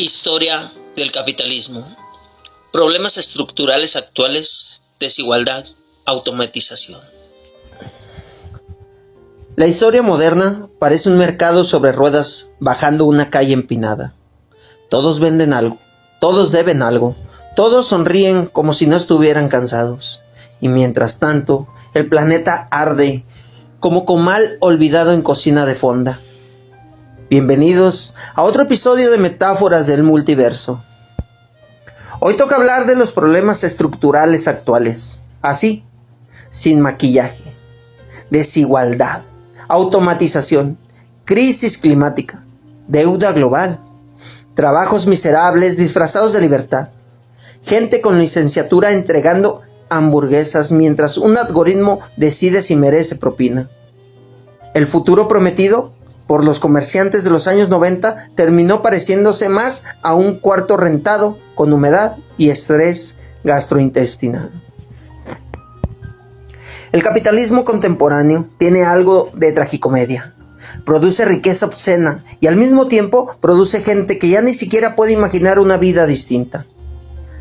Historia del capitalismo. Problemas estructurales actuales, desigualdad, automatización. La historia moderna parece un mercado sobre ruedas bajando una calle empinada. Todos venden algo, todos deben algo, todos sonríen como si no estuvieran cansados. Y mientras tanto, el planeta arde como comal olvidado en cocina de fonda. Bienvenidos a otro episodio de Metáforas del Multiverso. Hoy toca hablar de los problemas estructurales actuales, así, sin maquillaje. Desigualdad, automatización, crisis climática, deuda global, trabajos miserables disfrazados de libertad, gente con licenciatura entregando hamburguesas mientras un algoritmo decide si merece propina. El futuro prometido por los comerciantes de los años 90 terminó pareciéndose más a un cuarto rentado con humedad y estrés gastrointestinal. El capitalismo contemporáneo tiene algo de tragicomedia. Produce riqueza obscena y al mismo tiempo produce gente que ya ni siquiera puede imaginar una vida distinta.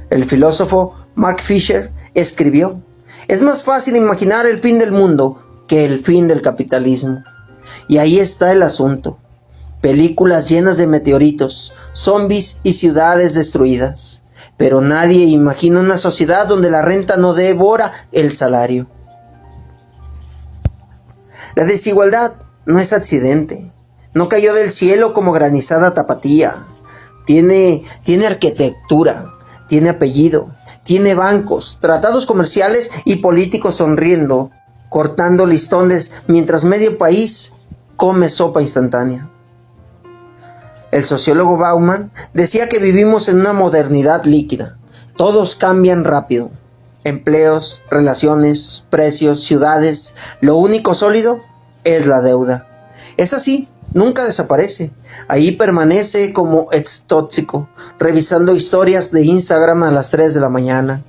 El filósofo Mark Fisher escribió: "Es más fácil imaginar el fin del mundo que el fin del capitalismo". Y ahí está el asunto. Películas llenas de meteoritos, zombies y ciudades destruidas. Pero nadie imagina una sociedad donde la renta no devora el salario. La desigualdad no es accidente. No cayó del cielo como granizada tapatía. Tiene arquitectura, tiene apellido, tiene bancos, tratados comerciales y políticos sonriendo, cortando listones mientras medio país come sopa instantánea. El sociólogo Bauman decía que vivimos en una modernidad líquida. Todos cambian rápido. Empleos, relaciones, precios, ciudades. Lo único sólido es la deuda. Es así, nunca desaparece. Ahí permanece como ex tóxico, revisando historias de Instagram a las 3 de la mañana.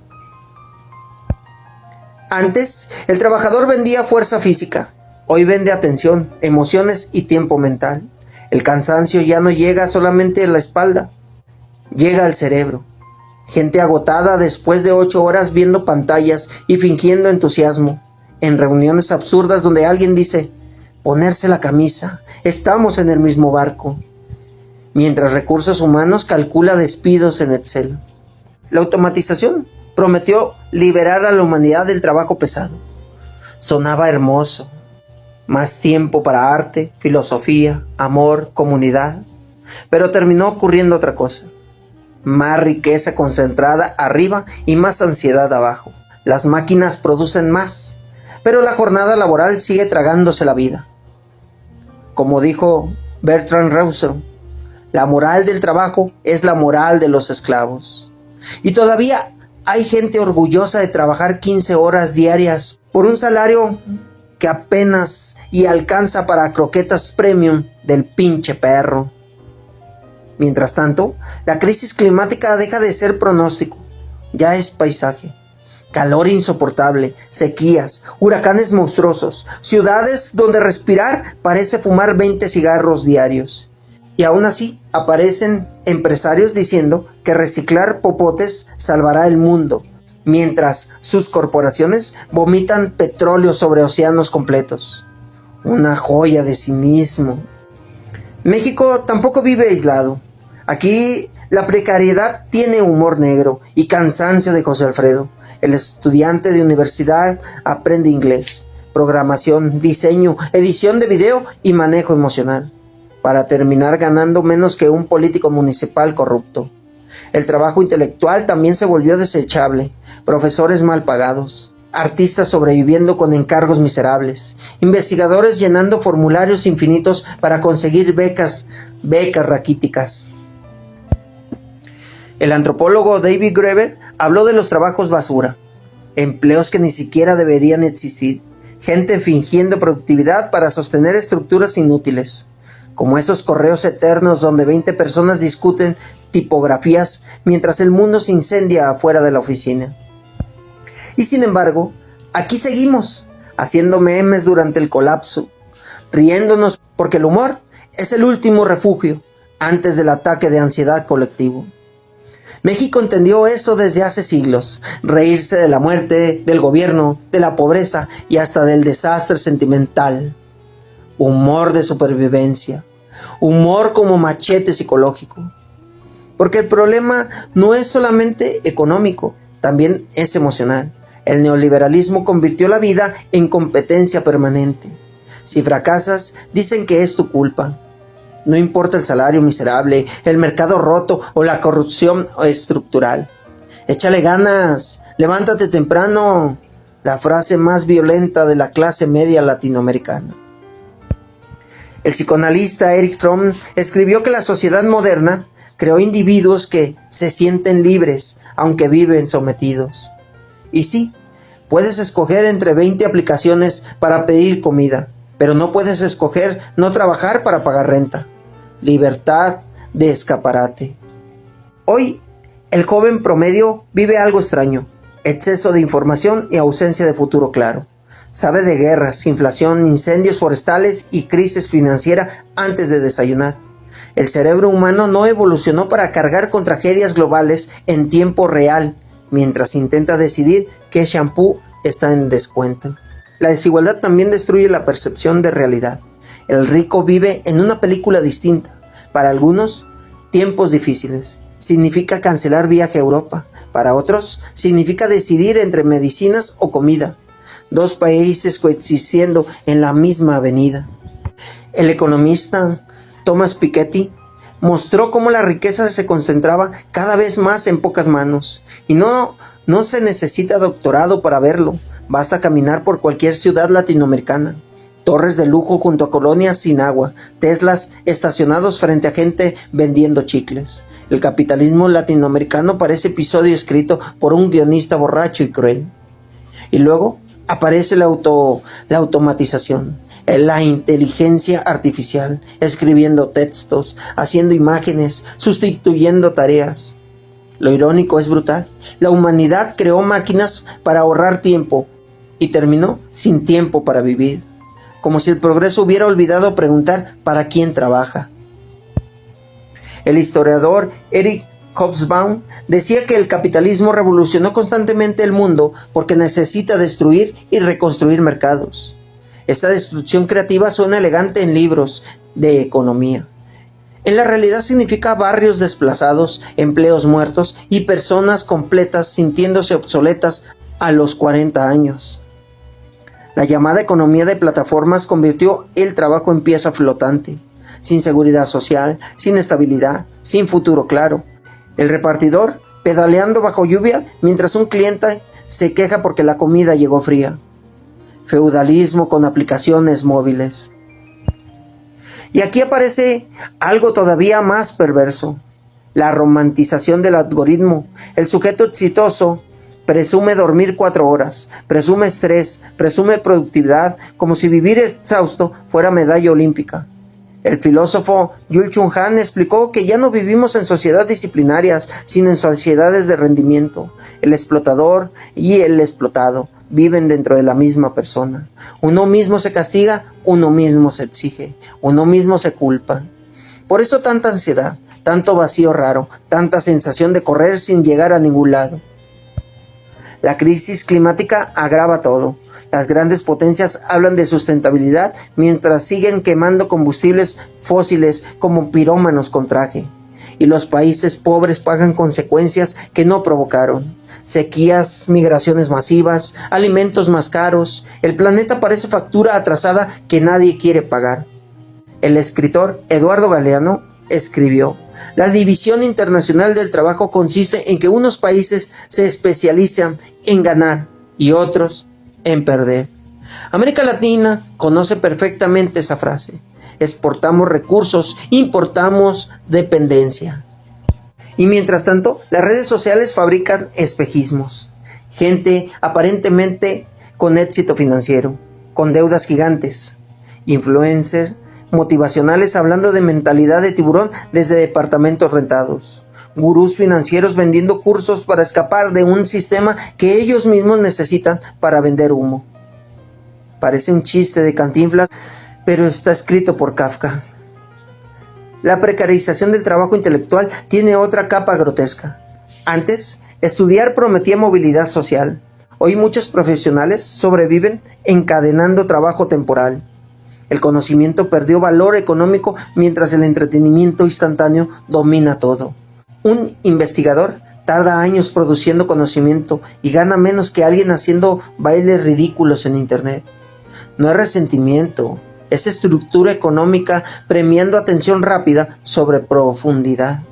Antes, el trabajador vendía fuerza física. Hoy vende atención, emociones y tiempo mental. El cansancio ya no llega solamente a la espalda, llega al cerebro. Gente agotada después de 8 horas viendo pantallas y fingiendo entusiasmo. En reuniones absurdas donde alguien dice: ponerse la camisa, estamos en el mismo barco. Mientras Recursos Humanos calcula despidos en Excel. La automatización prometió liberar a la humanidad del trabajo pesado. Sonaba hermoso. Más tiempo para arte, filosofía, amor, comunidad. Pero terminó ocurriendo otra cosa. Más riqueza concentrada arriba y más ansiedad abajo. Las máquinas producen más, pero la jornada laboral sigue tragándose la vida. Como dijo Bertrand Russell, la moral del trabajo es la moral de los esclavos. Y todavía hay gente orgullosa de trabajar 15 horas diarias por un salario que apenas y alcanza para croquetas premium del pinche perro. Mientras tanto, la crisis climática deja de ser pronóstico, ya es paisaje. Calor insoportable, sequías, huracanes monstruosos, ciudades donde respirar parece fumar 20 cigarros diarios. Y aún así aparecen empresarios diciendo que reciclar popotes salvará el mundo, mientras sus corporaciones vomitan petróleo sobre océanos completos. Una joya de cinismo. México tampoco vive aislado. Aquí la precariedad tiene humor negro y cansancio de José Alfredo. El estudiante de universidad aprende inglés, programación, diseño, edición de video y manejo emocional, para terminar ganando menos que un político municipal corrupto. El trabajo intelectual también se volvió desechable, profesores mal pagados, artistas sobreviviendo con encargos miserables, investigadores llenando formularios infinitos para conseguir becas raquíticas. El antropólogo David Graeber habló de los trabajos basura, empleos que ni siquiera deberían existir, gente fingiendo productividad para sostener estructuras inútiles, como esos correos eternos donde 20 personas discuten tipografías mientras el mundo se incendia afuera de la oficina. Y sin embargo, aquí seguimos, haciendo memes durante el colapso, riéndonos porque el humor es el último refugio antes del ataque de ansiedad colectivo. México entendió eso desde hace siglos, reírse de la muerte, del gobierno, de la pobreza y hasta del desastre sentimental. Humor de supervivencia, humor como machete psicológico. Porque el problema no es solamente económico, también es emocional. El neoliberalismo convirtió la vida en competencia permanente. Si fracasas, dicen que es tu culpa. No importa el salario miserable, el mercado roto o la corrupción estructural. Échale ganas, levántate temprano. La frase más violenta de la clase media latinoamericana. El psicoanalista Erich Fromm escribió que la sociedad moderna creó individuos que se sienten libres, aunque viven sometidos. Y sí, puedes escoger entre 20 aplicaciones para pedir comida, pero no puedes escoger no trabajar para pagar renta. Libertad de escaparate. Hoy, el joven promedio vive algo extraño: exceso de información y ausencia de futuro claro. Sabe de guerras, inflación, incendios forestales y crisis financiera antes de desayunar. El cerebro humano no evolucionó para cargar con tragedias globales en tiempo real, mientras intenta decidir qué shampoo está en descuento. La desigualdad también destruye la percepción de realidad. El rico vive en una película distinta. Para algunos, tiempos difíciles significa cancelar viaje a Europa. Para otros, significa decidir entre medicinas o comida. Dos países coexistiendo en la misma avenida. El economista Thomas Piketty mostró cómo la riqueza se concentraba cada vez más en pocas manos. Y no se necesita doctorado para verlo. Basta caminar por cualquier ciudad latinoamericana. Torres de lujo junto a colonias sin agua, Teslas estacionados frente a gente vendiendo chicles. El capitalismo latinoamericano parece episodio escrito por un guionista borracho y cruel. Y luego aparece la automatización, la inteligencia artificial, escribiendo textos, haciendo imágenes, sustituyendo tareas. Lo irónico es brutal. La humanidad creó máquinas para ahorrar tiempo y terminó sin tiempo para vivir. Como si el progreso hubiera olvidado preguntar ¿para quién trabaja? El historiador Eric Hobsbawm decía que el capitalismo revolucionó constantemente el mundo porque necesita destruir y reconstruir mercados. Esa destrucción creativa suena elegante en libros de economía. En la realidad significa barrios desplazados, empleos muertos y personas completas sintiéndose obsoletas a los 40 años. La llamada economía de plataformas convirtió el trabajo en pieza flotante, sin seguridad social, sin estabilidad, sin futuro claro. El repartidor pedaleando bajo lluvia mientras un cliente se queja porque la comida llegó fría. Feudalismo con aplicaciones móviles. Y aquí aparece algo todavía más perverso: la romantización del algoritmo. El sujeto exitoso presume dormir 4 horas, presume estrés, presume productividad, como si vivir exhausto fuera medalla olímpica. El filósofo Yul Chun Han explicó que ya no vivimos en sociedades disciplinarias, sino en sociedades de rendimiento. El explotador y el explotado viven dentro de la misma persona. Uno mismo se castiga, uno mismo se exige, uno mismo se culpa. Por eso tanta ansiedad, tanto vacío raro, tanta sensación de correr sin llegar a ningún lado. La crisis climática agrava todo. Las grandes potencias hablan de sustentabilidad mientras siguen quemando combustibles fósiles como pirómanos con traje. Y los países pobres pagan consecuencias que no provocaron. Sequías, migraciones masivas, alimentos más caros. El planeta parece factura atrasada que nadie quiere pagar. El escritor Eduardo Galeano escribió: la división internacional del trabajo consiste en que unos países se especializan en ganar y otros en perder. América Latina conoce perfectamente esa frase. Exportamos recursos, importamos dependencia. Y mientras tanto, las redes sociales fabrican espejismos. Gente aparentemente con éxito financiero, con deudas gigantes. Influencers motivacionales hablando de mentalidad de tiburón desde departamentos rentados. Gurús financieros vendiendo cursos para escapar de un sistema que ellos mismos necesitan para vender humo. Parece un chiste de Cantinflas, pero está escrito por Kafka. La precarización del trabajo intelectual tiene otra capa grotesca. Antes, estudiar prometía movilidad social. Hoy muchos profesionales sobreviven encadenando trabajo temporal. El conocimiento perdió valor económico mientras el entretenimiento instantáneo domina todo. Un investigador tarda años produciendo conocimiento y gana menos que alguien haciendo bailes ridículos en internet. No es resentimiento, es estructura económica premiando atención rápida sobre profundidad.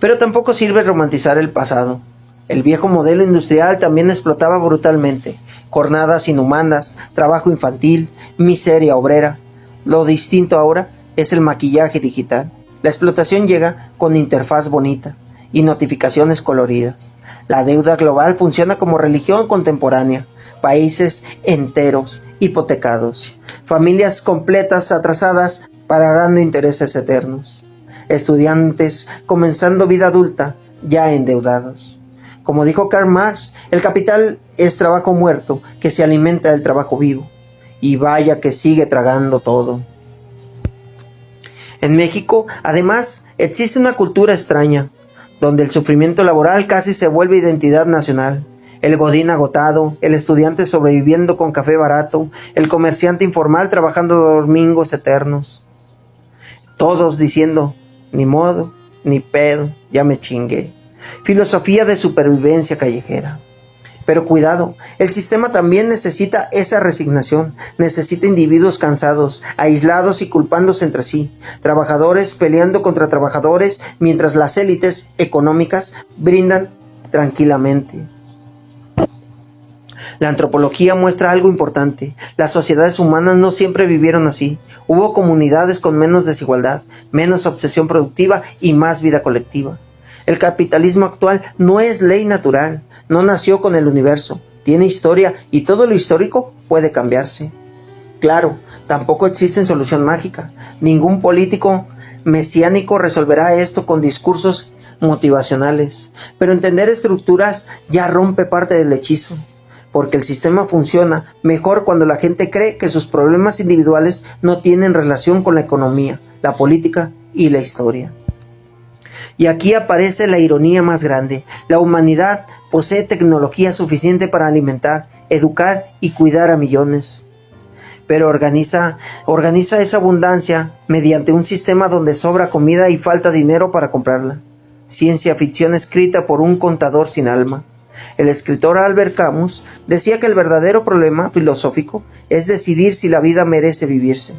Pero tampoco sirve romantizar el pasado. El viejo modelo industrial también explotaba brutalmente. Jornadas inhumanas, trabajo infantil, miseria obrera. Lo distinto ahora es el maquillaje digital. La explotación llega con interfaz bonita y notificaciones coloridas. La deuda global funciona como religión contemporánea. Países enteros hipotecados. Familias completas atrasadas pagando intereses eternos. Estudiantes comenzando vida adulta ya endeudados. Como dijo Karl Marx, el capital es trabajo muerto que se alimenta del trabajo vivo. Y vaya que sigue tragando todo. En México, además, existe una cultura extraña, donde el sufrimiento laboral casi se vuelve identidad nacional. El godín agotado, el estudiante sobreviviendo con café barato, el comerciante informal trabajando domingos eternos. Todos diciendo, ni modo, ni pedo, ya me chingué. Filosofía de supervivencia callejera. Pero cuidado, el sistema también necesita esa resignación, necesita individuos cansados, aislados y culpándose entre sí, trabajadores peleando contra trabajadores mientras las élites económicas brindan tranquilamente. La antropología muestra algo importante. Las sociedades humanas no siempre vivieron así. Hubo comunidades con menos desigualdad, menos obsesión productiva y más vida colectiva. El capitalismo actual no es ley natural, no nació con el universo, tiene historia y todo lo histórico puede cambiarse. Claro, tampoco existe solución mágica. Ningún político mesiánico resolverá esto con discursos motivacionales, pero entender estructuras ya rompe parte del hechizo. Porque el sistema funciona mejor cuando la gente cree que sus problemas individuales no tienen relación con la economía, la política y la historia. Y aquí aparece la ironía más grande. La humanidad posee tecnología suficiente para alimentar, educar y cuidar a millones. Pero organiza esa abundancia mediante un sistema donde sobra comida y falta dinero para comprarla. Ciencia ficción escrita por un contador sin alma. El escritor Albert Camus decía que el verdadero problema filosófico es decidir si la vida merece vivirse.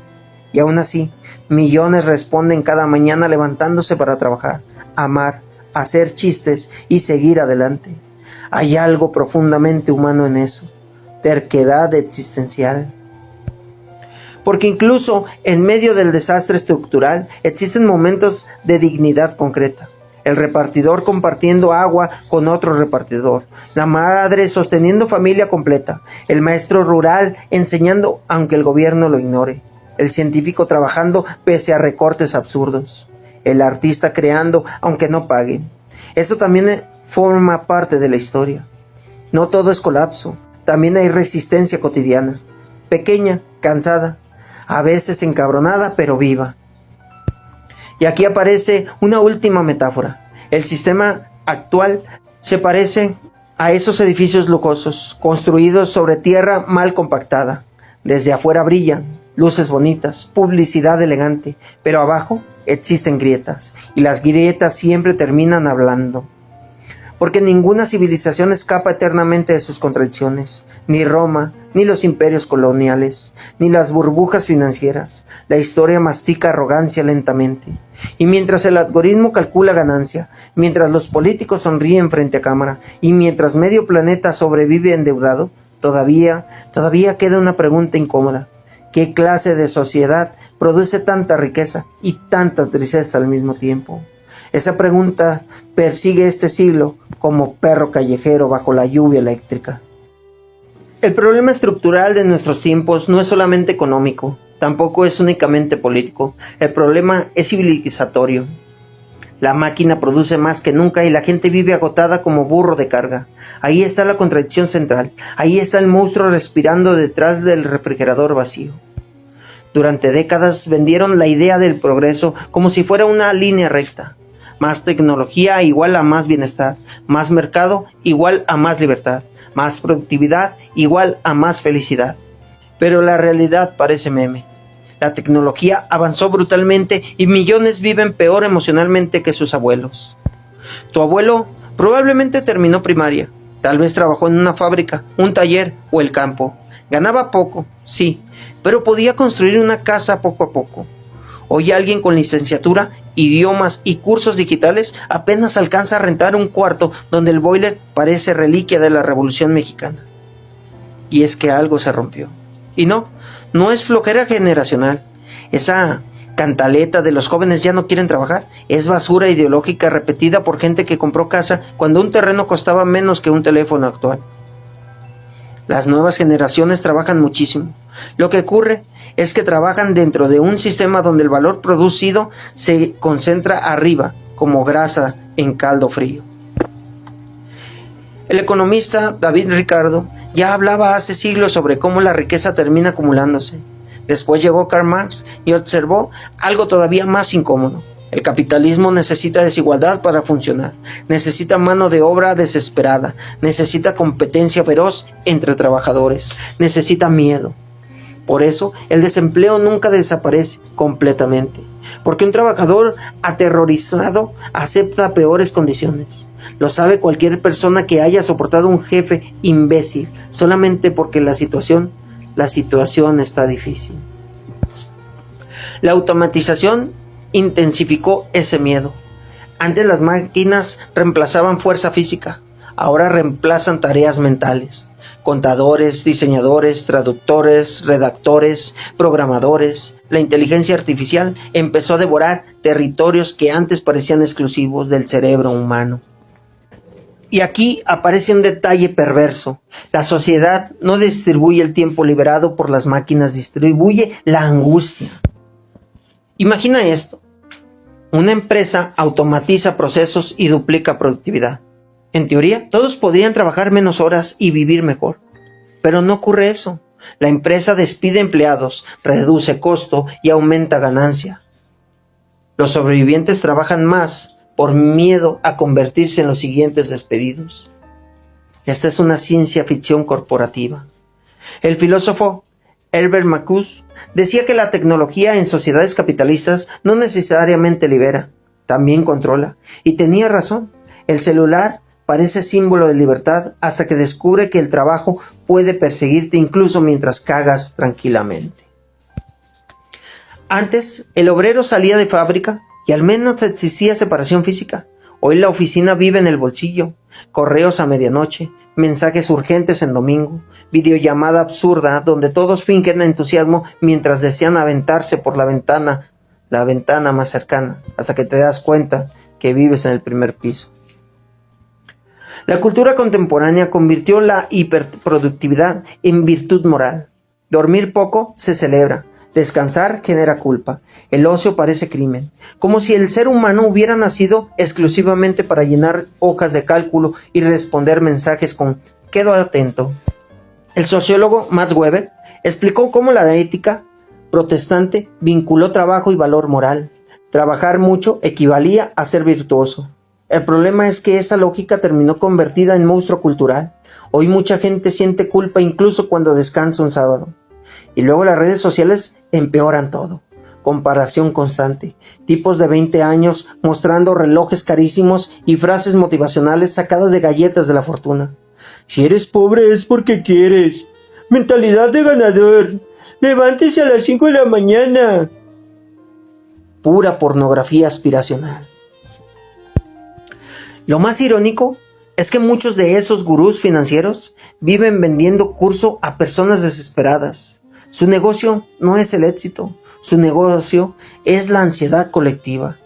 Y aún así, millones responden cada mañana levantándose para trabajar, amar, hacer chistes y seguir adelante. Hay algo profundamente humano en eso, terquedad existencial. Porque incluso en medio del desastre estructural existen momentos de dignidad concreta. El repartidor compartiendo agua con otro repartidor, la madre sosteniendo familia completa, el maestro rural enseñando aunque el gobierno lo ignore, el científico trabajando pese a recortes absurdos, el artista creando aunque no paguen. Eso también forma parte de la historia. No todo es colapso, también hay resistencia cotidiana, pequeña, cansada, a veces encabronada pero viva. Y aquí aparece una última metáfora. El sistema actual se parece a esos edificios lujosos, construidos sobre tierra mal compactada. Desde afuera brillan, luces bonitas, publicidad elegante, pero abajo existen grietas, y las grietas siempre terminan hablando. Porque ninguna civilización escapa eternamente de sus contradicciones, ni Roma, ni los imperios coloniales, ni las burbujas financieras. La historia mastica arrogancia lentamente. Y mientras el algoritmo calcula ganancia, mientras los políticos sonríen frente a cámara, y mientras medio planeta sobrevive endeudado, todavía queda una pregunta incómoda. ¿Qué clase de sociedad produce tanta riqueza y tanta tristeza al mismo tiempo? Esa pregunta persigue este siglo como perro callejero bajo la lluvia eléctrica. El problema estructural de nuestros tiempos no es solamente económico, tampoco es únicamente político. El problema es civilizatorio. La máquina produce más que nunca y la gente vive agotada como burro de carga. Ahí está la contradicción central. Ahí está el monstruo respirando detrás del refrigerador vacío. Durante décadas vendieron la idea del progreso como si fuera una línea recta. Más tecnología igual a más bienestar, más mercado igual a más libertad, más productividad igual a más felicidad. Pero la realidad parece meme. La tecnología avanzó brutalmente y millones viven peor emocionalmente que sus abuelos. Tu abuelo probablemente terminó primaria, tal vez trabajó en una fábrica, un taller o el campo. Ganaba poco, sí, pero podía construir una casa poco a poco. Hoy alguien con licenciatura, idiomas y cursos digitales apenas alcanza a rentar un cuarto donde el boiler parece reliquia de la Revolución Mexicana. Y es que algo se rompió. Y no es flojera generacional. Esa cantaleta de los jóvenes ya no quieren trabajar es basura ideológica repetida por gente que compró casa cuando un terreno costaba menos que un teléfono actual. Las nuevas generaciones trabajan muchísimo. Lo que ocurre es que trabajan dentro de un sistema donde el valor producido se concentra arriba, como grasa en caldo frío. El economista David Ricardo ya hablaba hace siglos sobre cómo la riqueza termina acumulándose. Después llegó Karl Marx y observó algo todavía más incómodo. El capitalismo necesita desigualdad para funcionar, necesita mano de obra desesperada, necesita competencia feroz entre trabajadores, necesita miedo. Por eso, el desempleo nunca desaparece completamente, porque un trabajador aterrorizado acepta peores condiciones. Lo sabe cualquier persona que haya soportado un jefe imbécil, solamente porque la situación está difícil. La automatización intensificó ese miedo. Antes las máquinas reemplazaban fuerza física, ahora reemplazan tareas mentales. Contadores, diseñadores, traductores, redactores, programadores. La inteligencia artificial empezó a devorar territorios que antes parecían exclusivos del cerebro humano. Y aquí aparece un detalle perverso. La sociedad no distribuye el tiempo liberado por las máquinas, distribuye la angustia. Imagina esto. Una empresa automatiza procesos y duplica productividad. En teoría, todos podrían trabajar menos horas y vivir mejor. Pero no ocurre eso. La empresa despide empleados, reduce costo y aumenta ganancia. Los sobrevivientes trabajan más por miedo a convertirse en los siguientes despedidos. Esta es una ciencia ficción corporativa. El filósofo Herbert Marcuse decía que la tecnología en sociedades capitalistas no necesariamente libera, también controla. Y tenía razón. El celular parece símbolo de libertad hasta que descubre que el trabajo puede perseguirte incluso mientras cagas tranquilamente. Antes, el obrero salía de fábrica y al menos existía separación física. Hoy la oficina vive en el bolsillo, correos a medianoche, mensajes urgentes en domingo, videollamada absurda donde todos fingen entusiasmo mientras desean aventarse por la ventana más cercana, hasta que te das cuenta que vives en el primer piso. La cultura contemporánea convirtió la hiperproductividad en virtud moral. Dormir poco se celebra, descansar genera culpa, el ocio parece crimen, como si el ser humano hubiera nacido exclusivamente para llenar hojas de cálculo y responder mensajes con "quedo atento". El sociólogo Max Weber explicó cómo la ética protestante vinculó trabajo y valor moral. Trabajar mucho equivalía a ser virtuoso. El problema es que esa lógica terminó convertida en monstruo cultural. Hoy mucha gente siente culpa incluso cuando descansa un sábado. Y luego las redes sociales empeoran todo. Comparación constante. Tipos de 20 años mostrando relojes carísimos y frases motivacionales sacadas de galletas de la fortuna. Si eres pobre es porque quieres. Mentalidad de ganador. Levántese a las 5 de la mañana. Pura pornografía aspiracional. Lo más irónico es que muchos de esos gurús financieros viven vendiendo curso a personas desesperadas. Su negocio no es el éxito, su negocio es la ansiedad colectiva.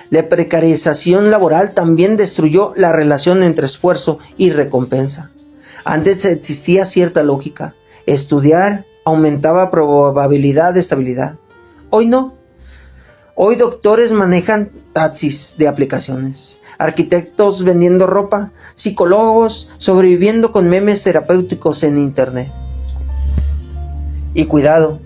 La precarización laboral también destruyó la relación entre esfuerzo y recompensa. Antes existía cierta lógica. Estudiar aumentaba probabilidad de estabilidad. Hoy no. Hoy doctores manejan taxis de aplicaciones, arquitectos vendiendo ropa, psicólogos sobreviviendo con memes terapéuticos en internet. Y cuidado,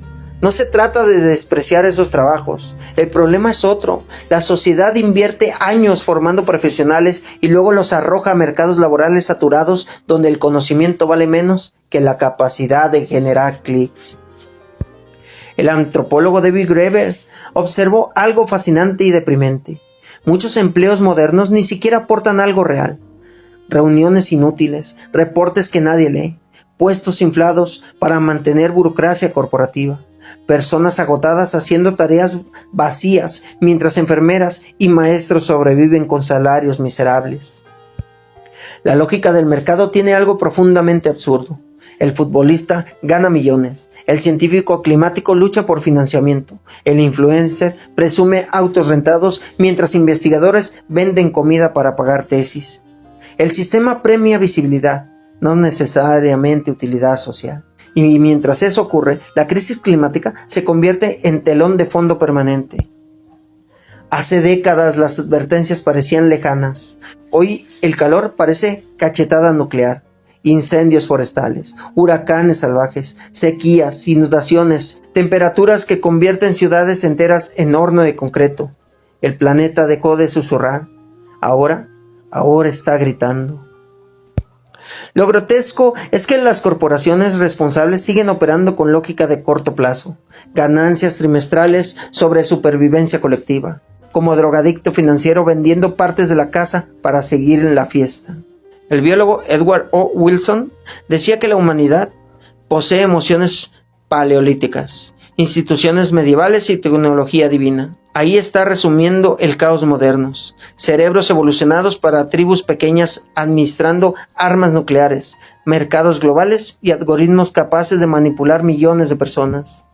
No se trata de despreciar esos trabajos, el problema es otro. La sociedad invierte años formando profesionales y luego los arroja a mercados laborales saturados donde el conocimiento vale menos que la capacidad de generar clics. El antropólogo David Graeber observó algo fascinante y deprimente. Muchos empleos modernos ni siquiera aportan algo real. Reuniones inútiles, reportes que nadie lee, puestos inflados para mantener burocracia corporativa, personas agotadas haciendo tareas vacías mientras enfermeras y maestros sobreviven con salarios miserables. La lógica del mercado tiene algo profundamente absurdo. El futbolista gana millones, el científico climático lucha por financiamiento, el influencer presume autos rentados mientras investigadores venden comida para pagar tesis. El sistema premia visibilidad, no necesariamente utilidad social. Y mientras eso ocurre, la crisis climática se convierte en telón de fondo permanente. Hace décadas las advertencias parecían lejanas. Hoy el calor parece cachetada nuclear. Incendios forestales, huracanes salvajes, sequías, inundaciones, temperaturas que convierten ciudades enteras en horno de concreto. El planeta dejó de susurrar. Ahora está gritando. Lo grotesco es que las corporaciones responsables siguen operando con lógica de corto plazo, ganancias trimestrales sobre supervivencia colectiva, como drogadicto financiero vendiendo partes de la casa para seguir en la fiesta. El biólogo Edward O. Wilson decía que la humanidad posee emociones paleolíticas, instituciones medievales y tecnología divina. Ahí está resumiendo el caos modernos, cerebros evolucionados para tribus pequeñas administrando armas nucleares, mercados globales y algoritmos capaces de manipular millones de personas.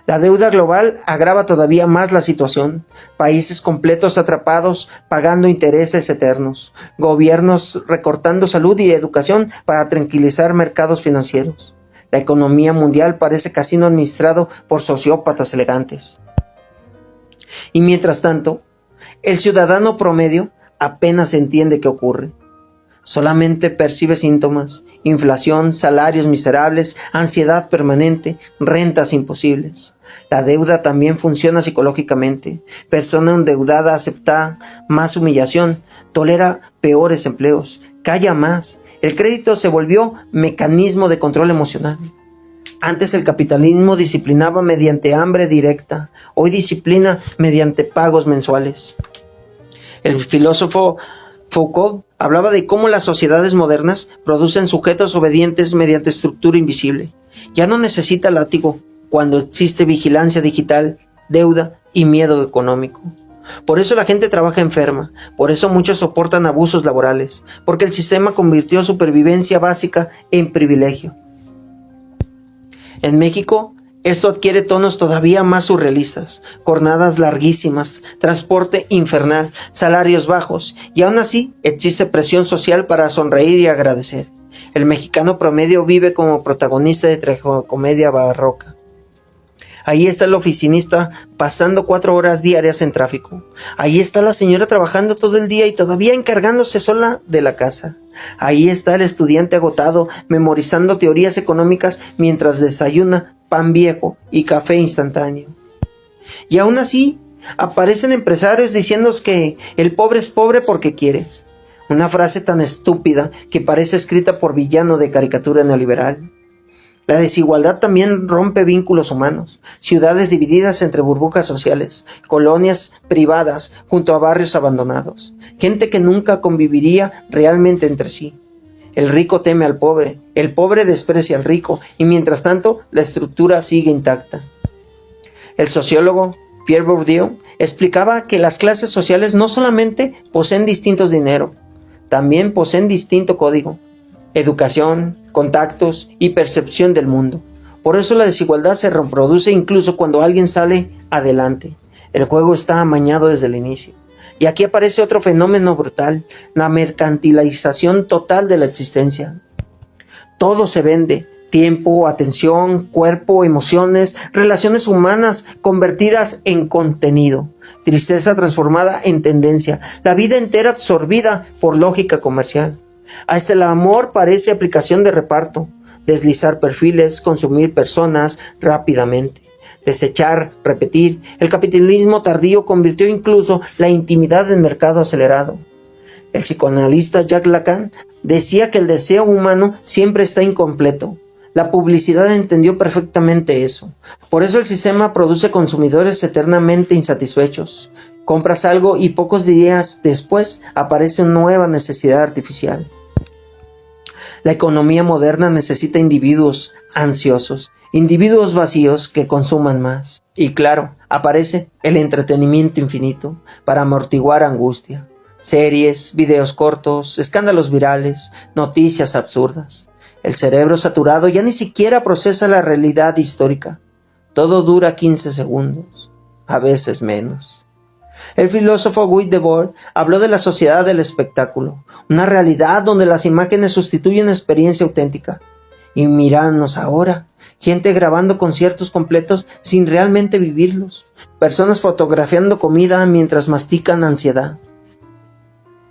La deuda global agrava todavía más la situación, países completos atrapados pagando intereses eternos, gobiernos recortando salud y educación para tranquilizar mercados financieros. La economía mundial parece casino administrado por sociópatas elegantes. Y mientras tanto, el ciudadano promedio apenas entiende qué ocurre. Solamente percibe síntomas, inflación, salarios miserables, ansiedad permanente, rentas imposibles. La deuda también funciona psicológicamente. Persona endeudada acepta más humillación, tolera peores empleos, calla más. El crédito se volvió mecanismo de control emocional. Antes el capitalismo disciplinaba mediante hambre directa, hoy disciplina mediante pagos mensuales. El filósofo Foucault hablaba de cómo las sociedades modernas producen sujetos obedientes mediante estructura invisible. Ya no necesita látigo cuando existe vigilancia digital, deuda y miedo económico. Por eso la gente trabaja enferma, por eso muchos soportan abusos laborales, porque el sistema convirtió supervivencia básica en privilegio. En México, esto adquiere tonos todavía más surrealistas, jornadas larguísimas, transporte infernal, salarios bajos, y aún así existe presión social para sonreír y agradecer. El mexicano promedio vive como protagonista de tragicomedia barroca. Ahí está el oficinista pasando 4 horas diarias en tráfico. Ahí está la señora trabajando todo el día y todavía encargándose sola de la casa. Ahí está el estudiante agotado memorizando teorías económicas mientras desayuna pan viejo y café instantáneo. Y aún así aparecen empresarios diciéndonos que el pobre es pobre porque quiere. Una frase tan estúpida que parece escrita por villano de caricatura neoliberal. La desigualdad también rompe vínculos humanos, ciudades divididas entre burbujas sociales, colonias privadas junto a barrios abandonados, gente que nunca conviviría realmente entre sí. El rico teme al pobre, el pobre desprecia al rico y mientras tanto la estructura sigue intacta. El sociólogo Pierre Bourdieu explicaba que las clases sociales no solamente poseen distintos dinero, también poseen distinto código, educación, contactos y percepción del mundo. Por eso la desigualdad se reproduce incluso cuando alguien sale adelante. El juego está amañado desde el inicio. Y aquí aparece otro fenómeno brutal, la mercantilización total de la existencia. Todo se vende, tiempo, atención, cuerpo, emociones, relaciones humanas convertidas en contenido, tristeza transformada en tendencia, la vida entera absorbida por lógica comercial. Hasta el amor parece aplicación de reparto, deslizar perfiles, consumir personas rápidamente. Desechar, repetir, el capitalismo tardío convirtió incluso la intimidad en mercado acelerado. El psicoanalista Jacques Lacan decía que el deseo humano siempre está incompleto. La publicidad entendió perfectamente eso. Por eso el sistema produce consumidores eternamente insatisfechos. Compras algo y pocos días después aparece una nueva necesidad artificial. La economía moderna necesita individuos ansiosos, individuos vacíos que consuman más. Y claro, aparece el entretenimiento infinito para amortiguar angustia. Series, videos cortos, escándalos virales, noticias absurdas. El cerebro saturado ya ni siquiera procesa la realidad histórica. Todo dura 15 segundos, a veces menos. El filósofo Guy Debord habló de la sociedad del espectáculo, una realidad donde las imágenes sustituyen experiencia auténtica. Y míranos ahora, gente grabando conciertos completos sin realmente vivirlos, personas fotografiando comida mientras mastican ansiedad.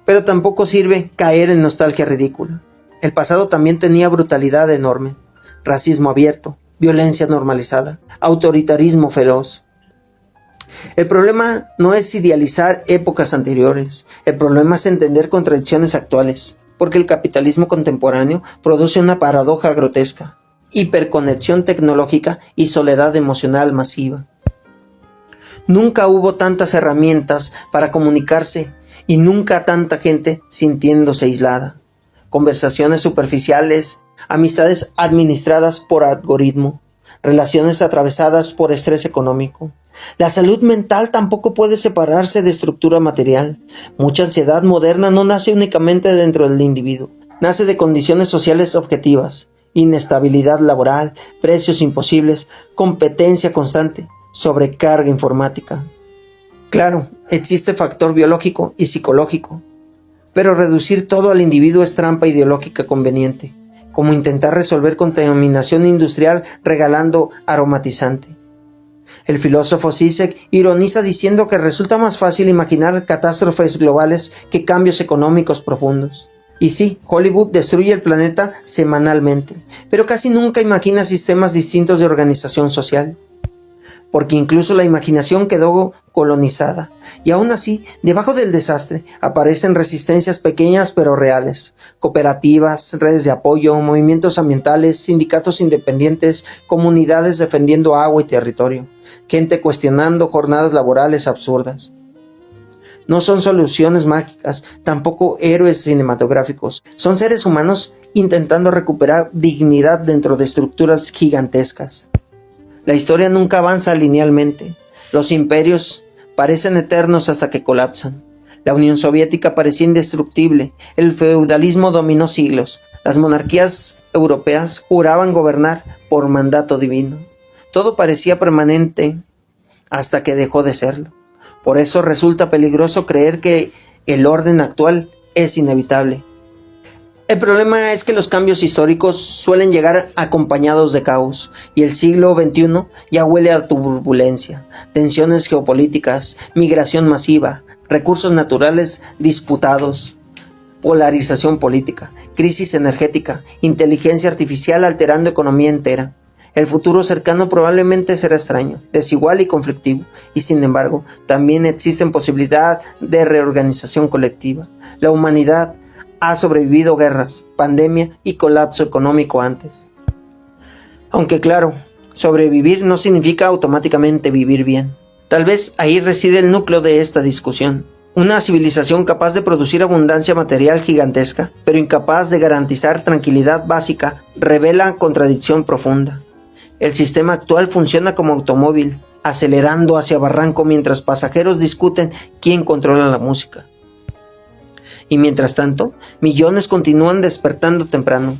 Pero tampoco sirve caer en nostalgia ridícula. El pasado también tenía brutalidad enorme, racismo abierto, violencia normalizada, autoritarismo feroz. El problema no es idealizar épocas anteriores, el problema es entender contradicciones actuales, porque el capitalismo contemporáneo produce una paradoja grotesca, hiperconexión tecnológica y soledad emocional masiva. Nunca hubo tantas herramientas para comunicarse y nunca tanta gente sintiéndose aislada. Conversaciones superficiales, amistades administradas por algoritmo, relaciones atravesadas por estrés económico. La salud mental tampoco puede separarse de estructura material. Mucha ansiedad moderna no nace únicamente dentro del individuo, nace de condiciones sociales objetivas, inestabilidad laboral, precios imposibles, competencia constante, sobrecarga informática. Claro, existe factor biológico y psicológico, pero reducir todo al individuo es trampa ideológica conveniente, como intentar resolver contaminación industrial regalando aromatizante. El filósofo Zizek ironiza diciendo que resulta más fácil imaginar catástrofes globales que cambios económicos profundos. Y sí, Hollywood destruye el planeta semanalmente, pero casi nunca imagina sistemas distintos de organización social. Porque incluso la imaginación quedó colonizada, y aún así, debajo del desastre, aparecen resistencias pequeñas pero reales, cooperativas, redes de apoyo, movimientos ambientales, sindicatos independientes, comunidades defendiendo agua y territorio, gente cuestionando jornadas laborales absurdas. No son soluciones mágicas, tampoco héroes cinematográficos, son seres humanos intentando recuperar dignidad dentro de estructuras gigantescas. La historia nunca avanza linealmente. Los imperios parecen eternos hasta que colapsan. La Unión Soviética parecía indestructible. El feudalismo dominó siglos. Las monarquías europeas juraban gobernar por mandato divino. Todo parecía permanente hasta que dejó de serlo. Por eso resulta peligroso creer que el orden actual es inevitable. El problema es que los cambios históricos suelen llegar acompañados de caos, y el siglo XXI ya huele a turbulencia, tensiones geopolíticas, migración masiva, recursos naturales disputados, polarización política, crisis energética, inteligencia artificial alterando economía entera. El futuro cercano probablemente será extraño, desigual y conflictivo, y sin embargo, también existen posibilidades de reorganización colectiva. La humanidad ha sobrevivido guerras, pandemia y colapso económico antes. Aunque claro, sobrevivir no significa automáticamente vivir bien. Tal vez ahí reside el núcleo de esta discusión. Una civilización capaz de producir abundancia material gigantesca, pero incapaz de garantizar tranquilidad básica, revela contradicción profunda. El sistema actual funciona como automóvil, acelerando hacia barranco mientras pasajeros discuten quién controla la música. Y mientras tanto, millones continúan despertando temprano.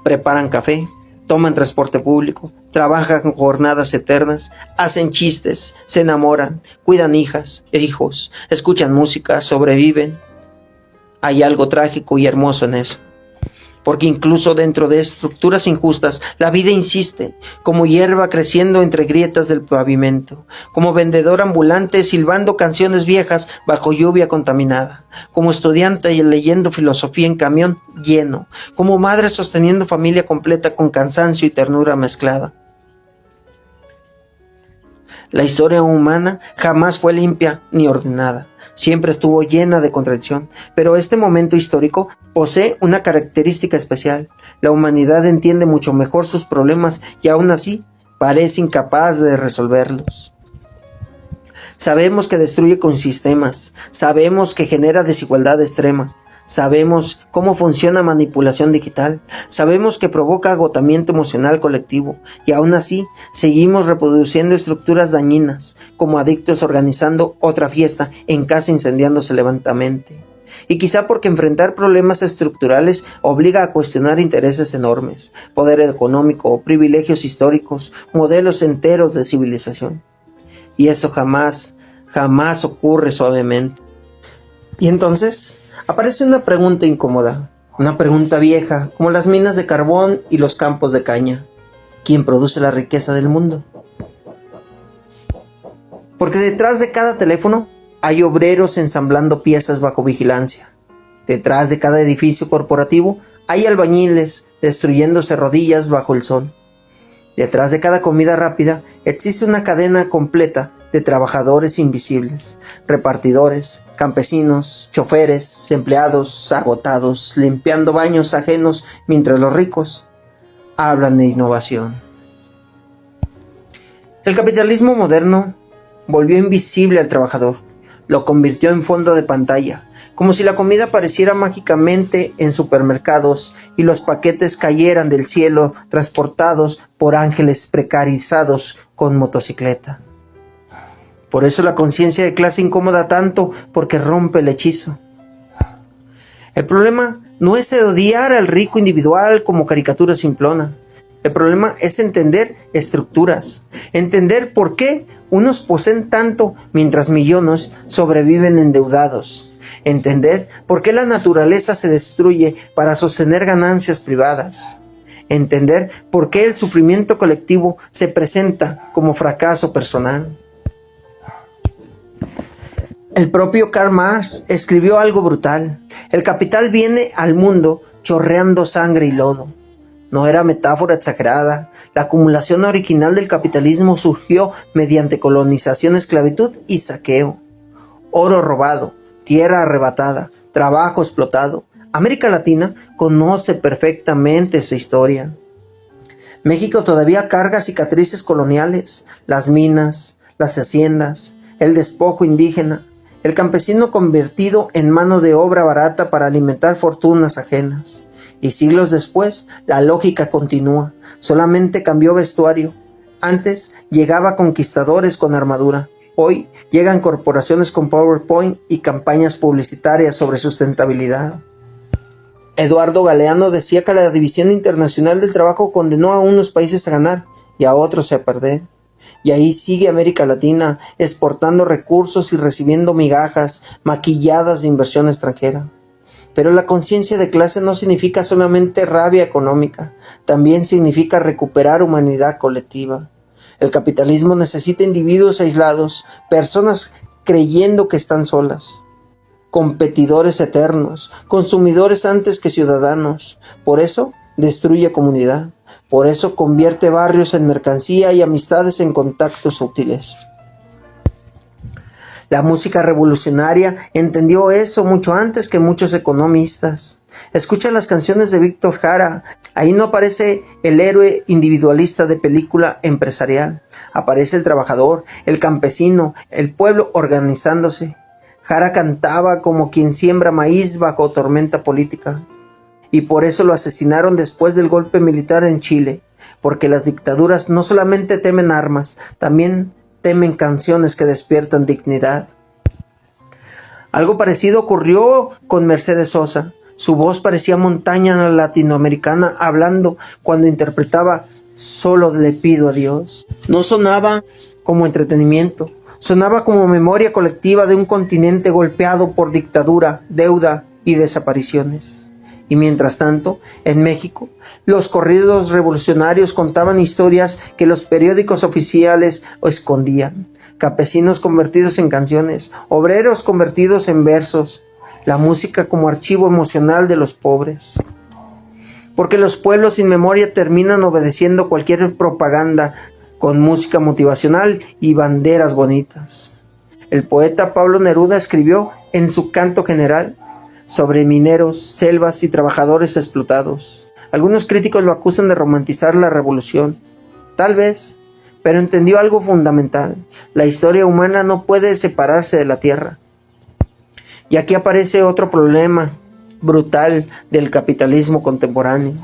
Preparan café, toman transporte público, trabajan jornadas eternas, hacen chistes, se enamoran, cuidan hijas e hijos, escuchan música, sobreviven. Hay algo trágico y hermoso en eso. Porque incluso dentro de estructuras injustas, la vida insiste, como hierba creciendo entre grietas del pavimento, como vendedor ambulante silbando canciones viejas bajo lluvia contaminada, como estudiante leyendo filosofía en camión lleno, como madre sosteniendo familia completa con cansancio y ternura mezclada. La historia humana jamás fue limpia ni ordenada, siempre estuvo llena de contradicción, pero este momento histórico posee una característica especial. La humanidad entiende mucho mejor sus problemas y aún así parece incapaz de resolverlos. Sabemos que destruye con sistemas, sabemos que genera desigualdad extrema, sabemos cómo funciona manipulación digital, sabemos que provoca agotamiento emocional colectivo y aún así seguimos reproduciendo estructuras dañinas, como adictos organizando otra fiesta en casa incendiándose lentamente. Y quizá porque enfrentar problemas estructurales obliga a cuestionar intereses enormes, poder económico, privilegios históricos, modelos enteros de civilización. Y eso jamás ocurre suavemente. Y entonces aparece una pregunta incómoda, una pregunta vieja, como las minas de carbón y los campos de caña. ¿Quién produce la riqueza del mundo? Porque detrás de cada teléfono hay obreros ensamblando piezas bajo vigilancia. Detrás de cada edificio corporativo hay albañiles destruyéndose rodillas bajo el sol. Detrás de cada comida rápida existe una cadena completa de trabajadores invisibles, repartidores, campesinos, choferes, empleados agotados, limpiando baños ajenos mientras los ricos hablan de innovación. El capitalismo moderno volvió invisible al trabajador, lo convirtió en fondo de pantalla, como si la comida apareciera mágicamente en supermercados y los paquetes cayeran del cielo transportados por ángeles precarizados con motocicleta. Por eso la conciencia de clase incomoda tanto, porque rompe el hechizo. El problema no es odiar al rico individual como caricatura simplona. El problema es entender estructuras, entender por qué unos poseen tanto mientras millones sobreviven endeudados, entender por qué la naturaleza se destruye para sostener ganancias privadas, entender por qué el sufrimiento colectivo se presenta como fracaso personal. El propio Karl Marx escribió algo brutal: el capital viene al mundo chorreando sangre y lodo. No era metáfora exagerada. La acumulación original del capitalismo surgió mediante colonización, esclavitud y saqueo. Oro robado, tierra arrebatada, trabajo explotado. América Latina conoce perfectamente esa historia. México todavía carga cicatrices coloniales, las minas, las haciendas, el despojo indígena, el campesino convertido en mano de obra barata para alimentar fortunas ajenas. Y siglos después, la lógica continúa, solamente cambió vestuario. Antes llegaba conquistadores con armadura, hoy llegan corporaciones con PowerPoint y campañas publicitarias sobre sustentabilidad. Eduardo Galeano decía que la División Internacional del Trabajo condenó a unos países a ganar y a otros a perder. Y ahí sigue América Latina, exportando recursos y recibiendo migajas maquilladas de inversión extranjera. Pero la conciencia de clase no significa solamente rabia económica, también significa recuperar humanidad colectiva. El capitalismo necesita individuos aislados, personas creyendo que están solas, competidores eternos, consumidores antes que ciudadanos. Por eso destruye comunidad, por eso convierte barrios en mercancía y amistades en contactos útiles. La música revolucionaria entendió eso mucho antes que muchos economistas. Escucha las canciones de Víctor Jara. Ahí no aparece el héroe individualista de película empresarial. Aparece el trabajador, el campesino, el pueblo organizándose. Jara cantaba como quien siembra maíz bajo tormenta política. Y por eso lo asesinaron después del golpe militar en Chile. Porque las dictaduras no solamente temen armas, también temen canciones que despiertan dignidad. Algo parecido ocurrió con Mercedes Sosa. Su voz parecía montaña latinoamericana hablando cuando interpretaba Solo le pido a Dios. No sonaba como entretenimiento, sonaba como memoria colectiva de un continente golpeado por dictadura, deuda y desapariciones. Y mientras tanto, en México, los corridos revolucionarios contaban historias que los periódicos oficiales escondían. Campesinos convertidos en canciones, obreros convertidos en versos, la música como archivo emocional de los pobres. Porque los pueblos sin memoria terminan obedeciendo cualquier propaganda con música motivacional y banderas bonitas. El poeta Pablo Neruda escribió en su Canto General sobre mineros, selvas y trabajadores explotados. Algunos críticos lo acusan de romantizar la revolución. Tal vez, pero entendió algo fundamental. La historia humana no puede separarse de la tierra. Y aquí aparece otro problema brutal del capitalismo contemporáneo.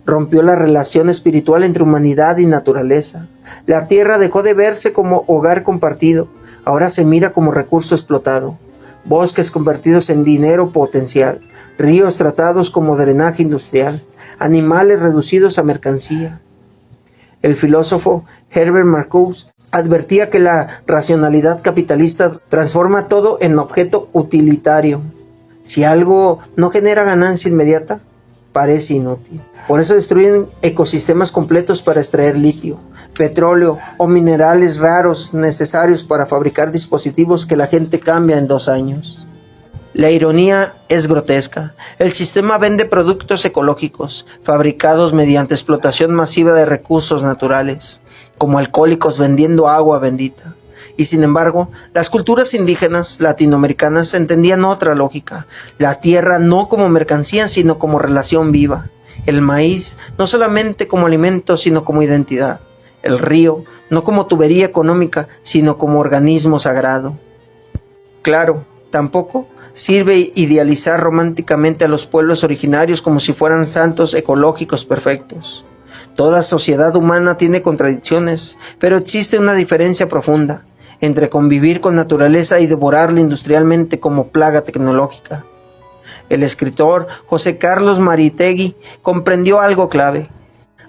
Rompió la relación espiritual entre humanidad y naturaleza. La tierra dejó de verse como hogar compartido, ahora se mira como recurso explotado. Bosques convertidos en dinero potencial, ríos tratados como drenaje industrial, animales reducidos a mercancía. El filósofo Herbert Marcuse advertía que la racionalidad capitalista transforma todo en objeto utilitario. Si algo no genera ganancia inmediata, parece inútil. Por eso destruyen ecosistemas completos para extraer litio, petróleo o minerales raros necesarios para fabricar dispositivos que la gente cambia en 2 años. La ironía es grotesca. El sistema vende productos ecológicos, fabricados mediante explotación masiva de recursos naturales, como alcohólicos vendiendo agua bendita. Y sin embargo, las culturas indígenas latinoamericanas entendían otra lógica. La tierra no como mercancía, sino como relación viva. El maíz no solamente como alimento, sino como identidad. El río no como tubería económica, sino como organismo sagrado. Claro, tampoco sirve idealizar románticamente a los pueblos originarios como si fueran santos ecológicos perfectos. Toda sociedad humana tiene contradicciones, pero existe una diferencia profunda entre convivir con naturaleza y devorarla industrialmente como plaga tecnológica. El escritor José Carlos Mariátegui comprendió algo clave.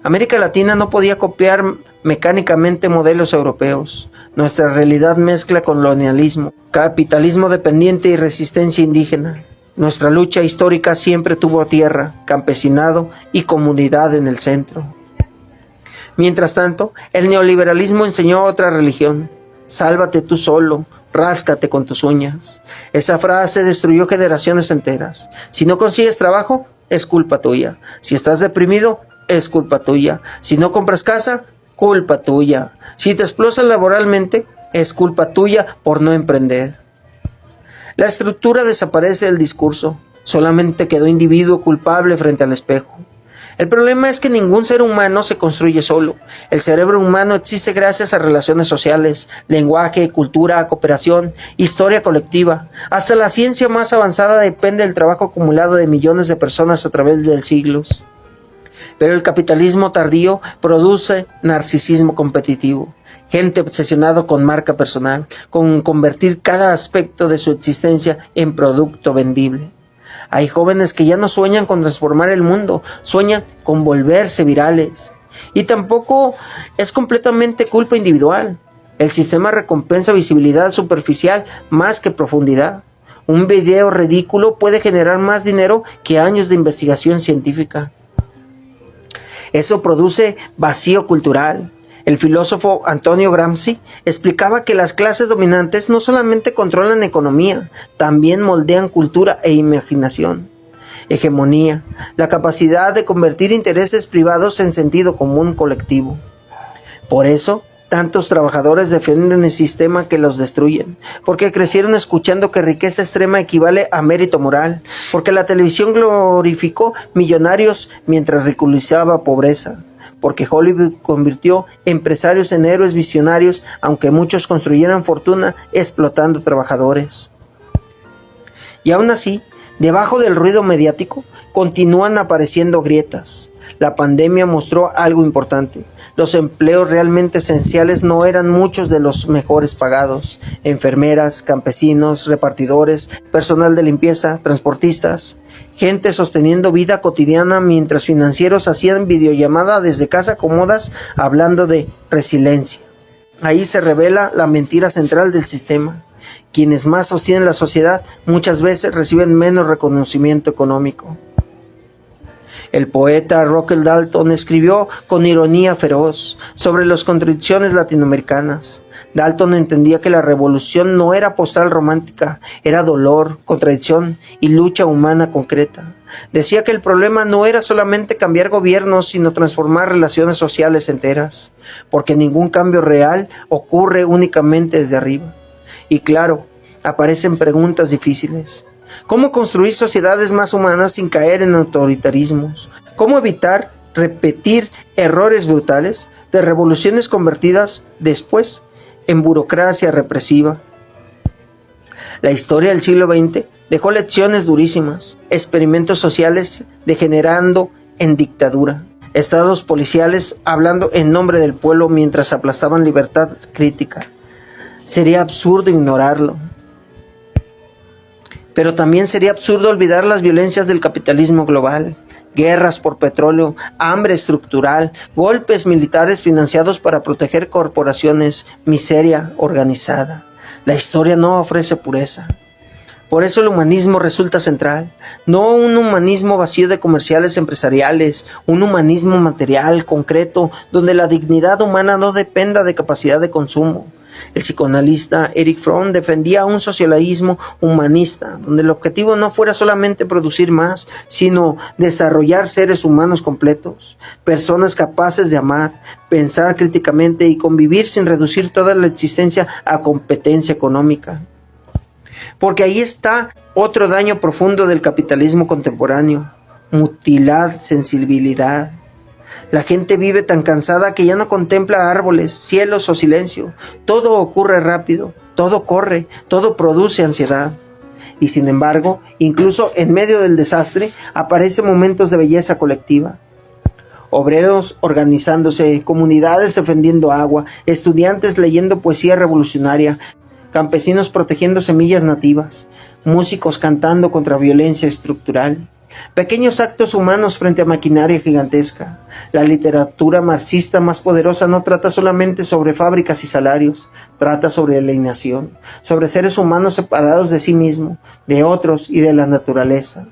América Latina no podía copiar mecánicamente modelos europeos. Nuestra realidad mezcla colonialismo, capitalismo dependiente y resistencia indígena. Nuestra lucha histórica siempre tuvo tierra, campesinado y comunidad en el centro. Mientras tanto, el neoliberalismo enseñó otra religión. Sálvate tú solo, ráscate con tus uñas. Esa frase destruyó generaciones enteras. Si no consigues trabajo, es culpa tuya. Si estás deprimido, es culpa tuya. Si no compras casa, culpa tuya. Si te explotan laboralmente, es culpa tuya por no emprender. La estructura desaparece del discurso. Solamente quedó individuo culpable frente al espejo. El problema es que ningún ser humano se construye solo. El cerebro humano existe gracias a relaciones sociales, lenguaje, cultura, cooperación, historia colectiva. Hasta la ciencia más avanzada depende del trabajo acumulado de millones de personas a través de siglos. Pero el capitalismo tardío produce narcisismo competitivo. Gente obsesionada con marca personal, con convertir cada aspecto de su existencia en producto vendible. Hay jóvenes que ya no sueñan con transformar el mundo, sueñan con volverse virales. Y tampoco es completamente culpa individual. El sistema recompensa visibilidad superficial más que profundidad. Un video ridículo puede generar más dinero que años de investigación científica. Eso produce vacío cultural. El filósofo Antonio Gramsci explicaba que las clases dominantes no solamente controlan economía, también moldean cultura e imaginación. Hegemonía, la capacidad de convertir intereses privados en sentido común colectivo. Por eso, tantos trabajadores defienden el sistema que los destruyen, porque crecieron escuchando que riqueza extrema equivale a mérito moral, porque la televisión glorificó millonarios mientras ridiculizaba pobreza. Porque Hollywood convirtió empresarios en héroes visionarios, aunque muchos construyeran fortuna explotando trabajadores. Y aún así, debajo del ruido mediático, continúan apareciendo grietas. La pandemia mostró algo importante. Los empleos realmente esenciales no eran muchos de los mejores pagados. Enfermeras, campesinos, repartidores, personal de limpieza, transportistas. Gente sosteniendo vida cotidiana mientras financieros hacían videollamada desde casa cómodas hablando de resiliencia. Ahí se revela la mentira central del sistema. Quienes más sostienen la sociedad muchas veces reciben menos reconocimiento económico. El poeta Rockell Dalton escribió con ironía feroz sobre las contradicciones latinoamericanas. Dalton entendía que la revolución no era postal romántica, era dolor, contradicción y lucha humana concreta. Decía que el problema no era solamente cambiar gobiernos, sino transformar relaciones sociales enteras, porque ningún cambio real ocurre únicamente desde arriba. Y claro, aparecen preguntas difíciles. ¿Cómo construir sociedades más humanas sin caer en autoritarismos? ¿Cómo evitar repetir errores brutales de revoluciones convertidas después en burocracia represiva? La historia del siglo XX dejó lecciones durísimas, experimentos sociales degenerando en dictadura, estados policiales hablando en nombre del pueblo mientras aplastaban libertad crítica. Sería absurdo ignorarlo. Pero también sería absurdo olvidar las violencias del capitalismo global, guerras por petróleo, hambre estructural, golpes militares financiados para proteger corporaciones, miseria organizada. La historia no ofrece pureza. Por eso el humanismo resulta central, no un humanismo vacío de comerciales empresariales, un humanismo material, concreto, donde la dignidad humana no dependa de capacidad de consumo. El psicoanalista Erich Fromm defendía un socialismo humanista, donde el objetivo no fuera solamente producir más, sino desarrollar seres humanos completos, personas capaces de amar, pensar críticamente y convivir sin reducir toda la existencia a competencia económica. Porque ahí está otro daño profundo del capitalismo contemporáneo: mutilar sensibilidad. La gente vive tan cansada que ya no contempla árboles, cielos o silencio. Todo ocurre rápido, todo corre, todo produce ansiedad. Y sin embargo, incluso en medio del desastre, aparecen momentos de belleza colectiva. Obreros organizándose, comunidades defendiendo agua, estudiantes leyendo poesía revolucionaria, campesinos protegiendo semillas nativas, músicos cantando contra violencia estructural. Pequeños actos humanos frente a maquinaria gigantesca. La literatura marxista más poderosa no trata solamente sobre fábricas y salarios, trata sobre alienación, sobre seres humanos separados de sí mismo, de otros y de la naturaleza.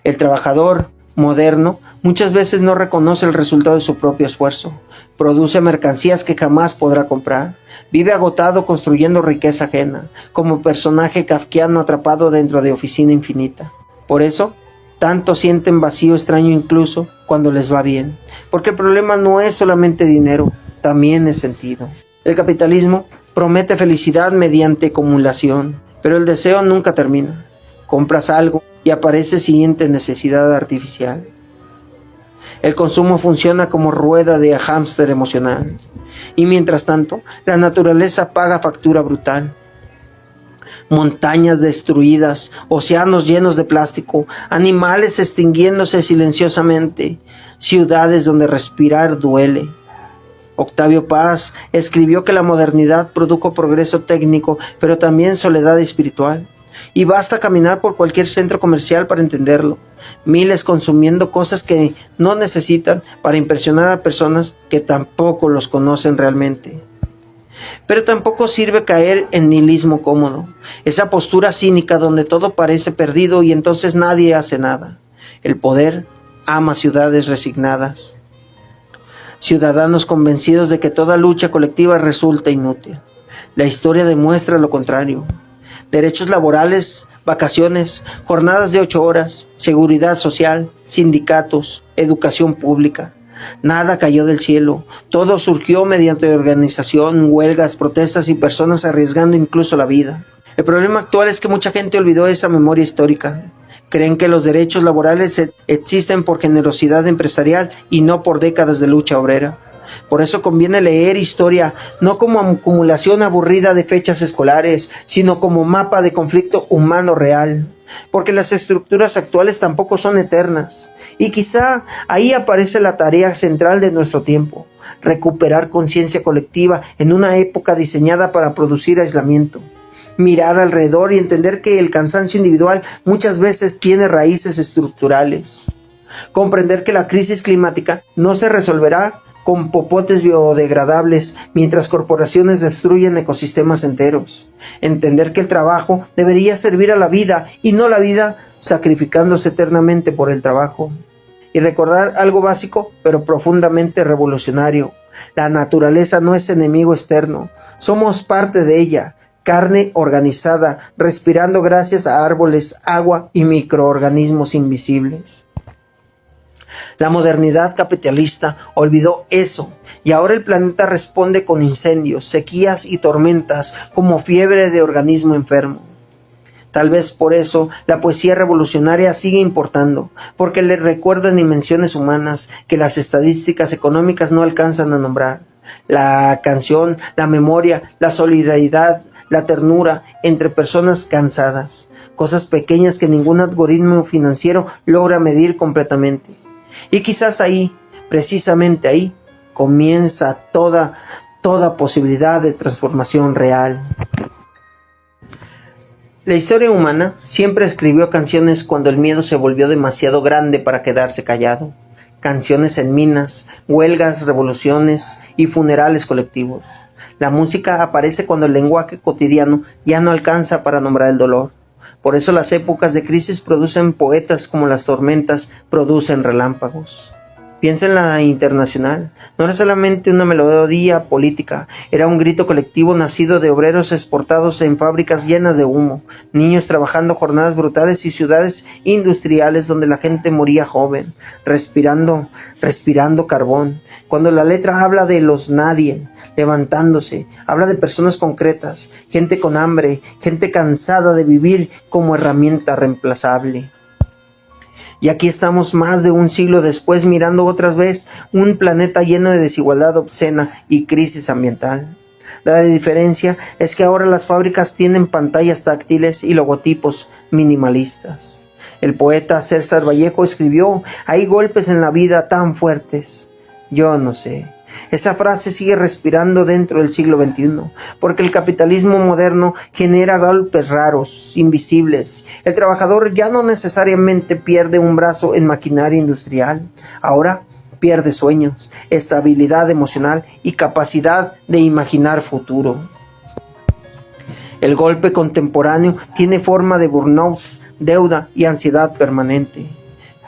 El trabajador moderno muchas veces no reconoce el resultado de su propio esfuerzo, produce mercancías que jamás podrá comprar, vive agotado construyendo riqueza ajena, como personaje kafkiano atrapado dentro de oficina infinita. Por eso, tanto sienten vacío extraño incluso cuando les va bien, porque el problema no es solamente dinero, también es sentido. El capitalismo promete felicidad mediante acumulación, pero el deseo nunca termina. Compras algo y aparece siguiente necesidad artificial. El consumo funciona como rueda de hámster emocional, y mientras tanto, la naturaleza paga factura brutal. Montañas destruidas, océanos llenos de plástico, animales extinguiéndose silenciosamente, ciudades donde respirar duele. Octavio Paz escribió que la modernidad produjo progreso técnico, pero también soledad espiritual. Y basta caminar por cualquier centro comercial para entenderlo. Miles consumiendo cosas que no necesitan para impresionar a personas que tampoco los conocen realmente. Pero tampoco sirve caer en nihilismo cómodo, esa postura cínica donde todo parece perdido y entonces nadie hace nada. El poder ama ciudades resignadas, ciudadanos convencidos de que toda lucha colectiva resulta inútil. La historia demuestra lo contrario. Derechos laborales, vacaciones, jornadas de 8 horas, seguridad social, sindicatos, educación pública. Nada cayó del cielo, todo surgió mediante organización, huelgas, protestas y personas arriesgando incluso la vida. El problema actual es que mucha gente olvidó esa memoria histórica. Creen que los derechos laborales existen por generosidad empresarial y no por décadas de lucha obrera. Por eso conviene leer historia, no como acumulación aburrida de fechas escolares, sino como mapa de conflicto humano real. Porque las estructuras actuales tampoco son eternas. Y quizá ahí aparece la tarea central de nuestro tiempo: recuperar conciencia colectiva en una época diseñada para producir aislamiento. Mirar alrededor y entender que el cansancio individual muchas veces tiene raíces estructurales. Comprender que la crisis climática no se resolverá con popotes biodegradables mientras corporaciones destruyen ecosistemas enteros. Entender que el trabajo debería servir a la vida y no la vida sacrificándose eternamente por el trabajo. y recordar algo básico pero profundamente revolucionario. La naturaleza no es enemigo externo, somos parte de ella, carne organizada, respirando gracias a árboles, agua y microorganismos invisibles. La modernidad capitalista olvidó eso y ahora el planeta responde con incendios, sequías y tormentas como fiebre de organismo enfermo. Tal vez por eso la poesía revolucionaria sigue importando, porque le recuerdan dimensiones humanas que las estadísticas económicas no alcanzan a nombrar. La canción, la memoria, la solidaridad, la ternura entre personas cansadas, cosas pequeñas que ningún algoritmo financiero logra medir completamente. Y quizás ahí, precisamente ahí, comienza toda posibilidad de transformación real. La historia humana siempre escribió canciones cuando el miedo se volvió demasiado grande para quedarse callado. Canciones en minas, huelgas, revoluciones y funerales colectivos. La música aparece cuando el lenguaje cotidiano ya no alcanza para nombrar el dolor. Por eso las épocas de crisis producen poetas como las tormentas producen relámpagos. Piensa en la Internacional. No era solamente una melodía política, era un grito colectivo nacido de obreros exportados en fábricas llenas de humo, niños trabajando jornadas brutales y ciudades industriales donde la gente moría joven, respirando carbón. Cuando la letra habla de los nadie, levantándose, habla de personas concretas, gente con hambre, gente cansada de vivir como herramienta reemplazable. Y aquí estamos más de un siglo después mirando otra vez un planeta lleno de desigualdad obscena y crisis ambiental. La diferencia es que ahora las fábricas tienen pantallas táctiles y logotipos minimalistas. El poeta César Vallejo escribió: hay golpes en la vida tan fuertes. Yo no sé. Esa frase sigue respirando dentro del siglo XXI, porque el capitalismo moderno genera golpes raros, invisibles. El trabajador ya no necesariamente pierde un brazo en maquinaria industrial, ahora pierde sueños, estabilidad emocional y capacidad de imaginar futuro. El golpe contemporáneo tiene forma de burnout, deuda y ansiedad permanente.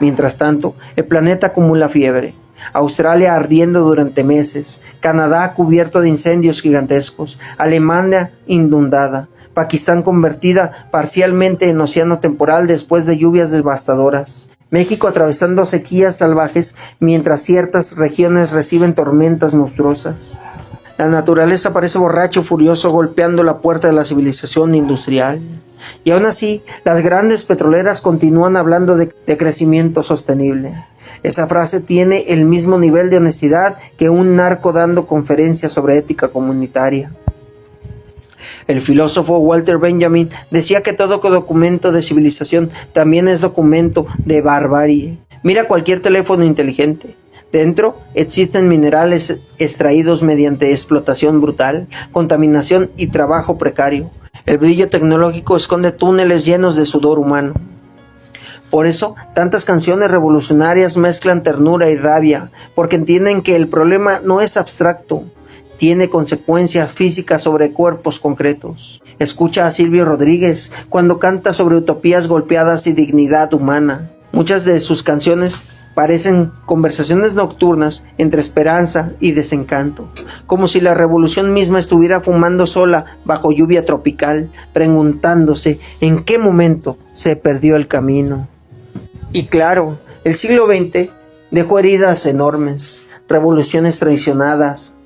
Mientras tanto, el planeta acumula fiebre. Australia ardiendo durante meses, Canadá cubierto de incendios gigantescos, Alemania inundada, Pakistán convertida parcialmente en océano temporal después de lluvias devastadoras, México atravesando sequías salvajes mientras ciertas regiones reciben tormentas monstruosas. La naturaleza parece borracho furioso golpeando la puerta de la civilización industrial. Y aún así, las grandes petroleras continúan hablando de crecimiento sostenible. Esa frase tiene el mismo nivel de honestidad que un narco dando conferencias sobre ética comunitaria. El filósofo Walter Benjamin decía que todo documento de civilización también es documento de barbarie. Mira cualquier teléfono inteligente. Dentro existen minerales extraídos mediante explotación brutal, contaminación y trabajo precario. El brillo tecnológico esconde túneles llenos de sudor humano. Por eso, tantas canciones revolucionarias mezclan ternura y rabia, porque entienden que el problema no es abstracto, tiene consecuencias físicas sobre cuerpos concretos. Escucha a Silvio Rodríguez cuando canta sobre utopías golpeadas y dignidad humana. Muchas de sus canciones parecen conversaciones nocturnas entre esperanza y desencanto, como si la revolución misma estuviera fumando sola bajo lluvia tropical, preguntándose en qué momento se perdió el camino. Y claro, el siglo XX dejó heridas enormes, revoluciones traicionadas,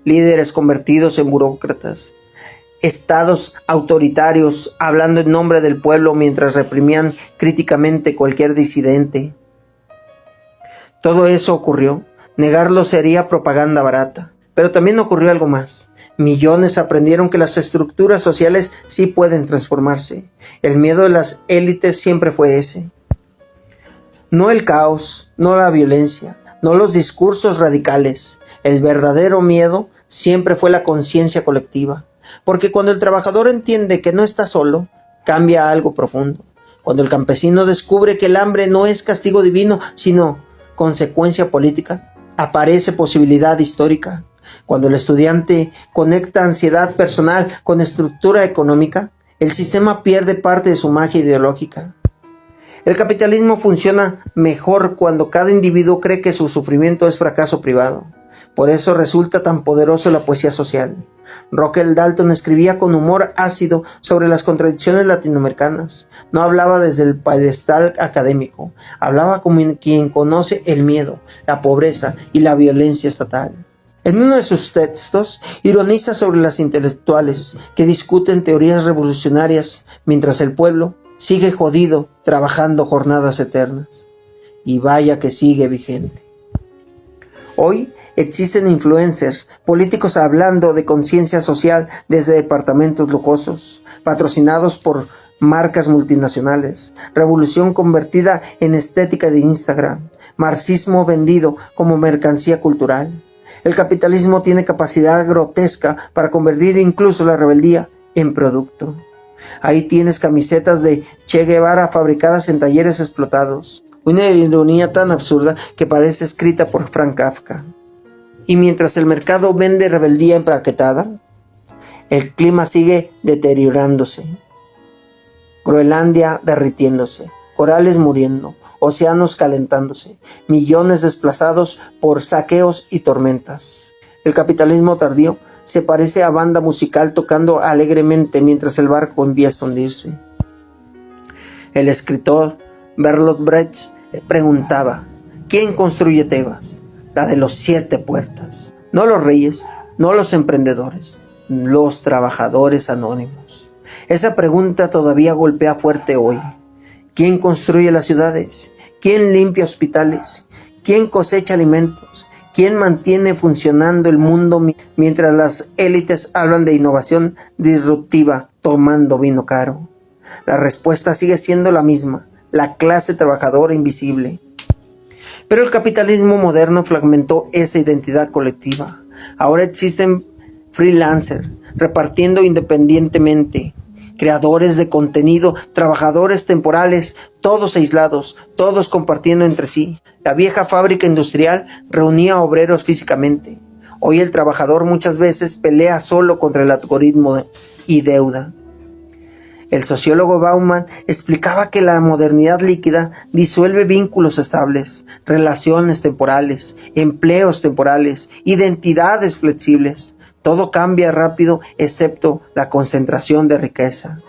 líderes convertidos en burócratas, estados autoritarios hablando en nombre del pueblo mientras reprimían críticamente cualquier disidente. Todo eso ocurrió. Negarlo sería propaganda barata. Pero también ocurrió algo más. Millones aprendieron que las estructuras sociales sí pueden transformarse. El miedo de las élites siempre fue ese. No el caos, no la violencia, no los discursos radicales. El verdadero miedo siempre fue la conciencia colectiva. Porque cuando el trabajador entiende que no está solo, cambia algo profundo. Cuando el campesino descubre que el hambre no es castigo divino, sino consecuencia política, aparece posibilidad histórica. Cuando el estudiante conecta ansiedad personal con estructura económica, el sistema pierde parte de su magia ideológica. El capitalismo funciona mejor cuando cada individuo cree que su sufrimiento es fracaso privado. Por eso resulta tan poderoso la poesía social. Roquel Dalton escribía con humor ácido sobre las contradicciones latinoamericanas. No hablaba desde el pedestal académico, hablaba como quien conoce el miedo, la pobreza y la violencia estatal. En uno de sus textos ironiza sobre las intelectuales que discuten teorías revolucionarias mientras el pueblo sigue jodido trabajando jornadas eternas. Y vaya que sigue vigente. Hoy existen influencers, políticos hablando de conciencia social desde departamentos lujosos, patrocinados por marcas multinacionales, revolución convertida en estética de Instagram, marxismo vendido como mercancía cultural. El capitalismo tiene capacidad grotesca para convertir incluso la rebeldía en producto. Ahí tienes camisetas de Che Guevara fabricadas en talleres explotados. Una ironía tan absurda que parece escrita por Frank Kafka. Y mientras el mercado vende rebeldía empaquetada, el clima sigue deteriorándose. Groenlandia derritiéndose, corales muriendo, océanos calentándose, millones desplazados por saqueos y tormentas. El capitalismo tardío se parece a banda musical tocando alegremente mientras el barco empieza a hundirse. El escritor Bertolt Brecht preguntaba: ¿quién construye Tebas? La de los 7 puertas. No los reyes, no los emprendedores, los trabajadores anónimos. Esa pregunta todavía golpea fuerte hoy. ¿Quién construye las ciudades? ¿Quién limpia hospitales? ¿Quién cosecha alimentos? ¿Quién mantiene funcionando el mundo mientras las élites hablan de innovación disruptiva tomando vino caro? La respuesta sigue siendo la misma: la clase trabajadora invisible. Pero el capitalismo moderno fragmentó esa identidad colectiva. Ahora existen freelancers repartiendo independientemente, creadores de contenido, trabajadores temporales, todos aislados, todos compartiendo entre sí. La vieja fábrica industrial reunía obreros físicamente. Hoy el trabajador muchas veces pelea solo contra el algoritmo y deuda. El sociólogo Bauman explicaba que la modernidad líquida disuelve vínculos estables, relaciones temporales, empleos temporales, identidades flexibles. Todo cambia rápido excepto la concentración de riqueza.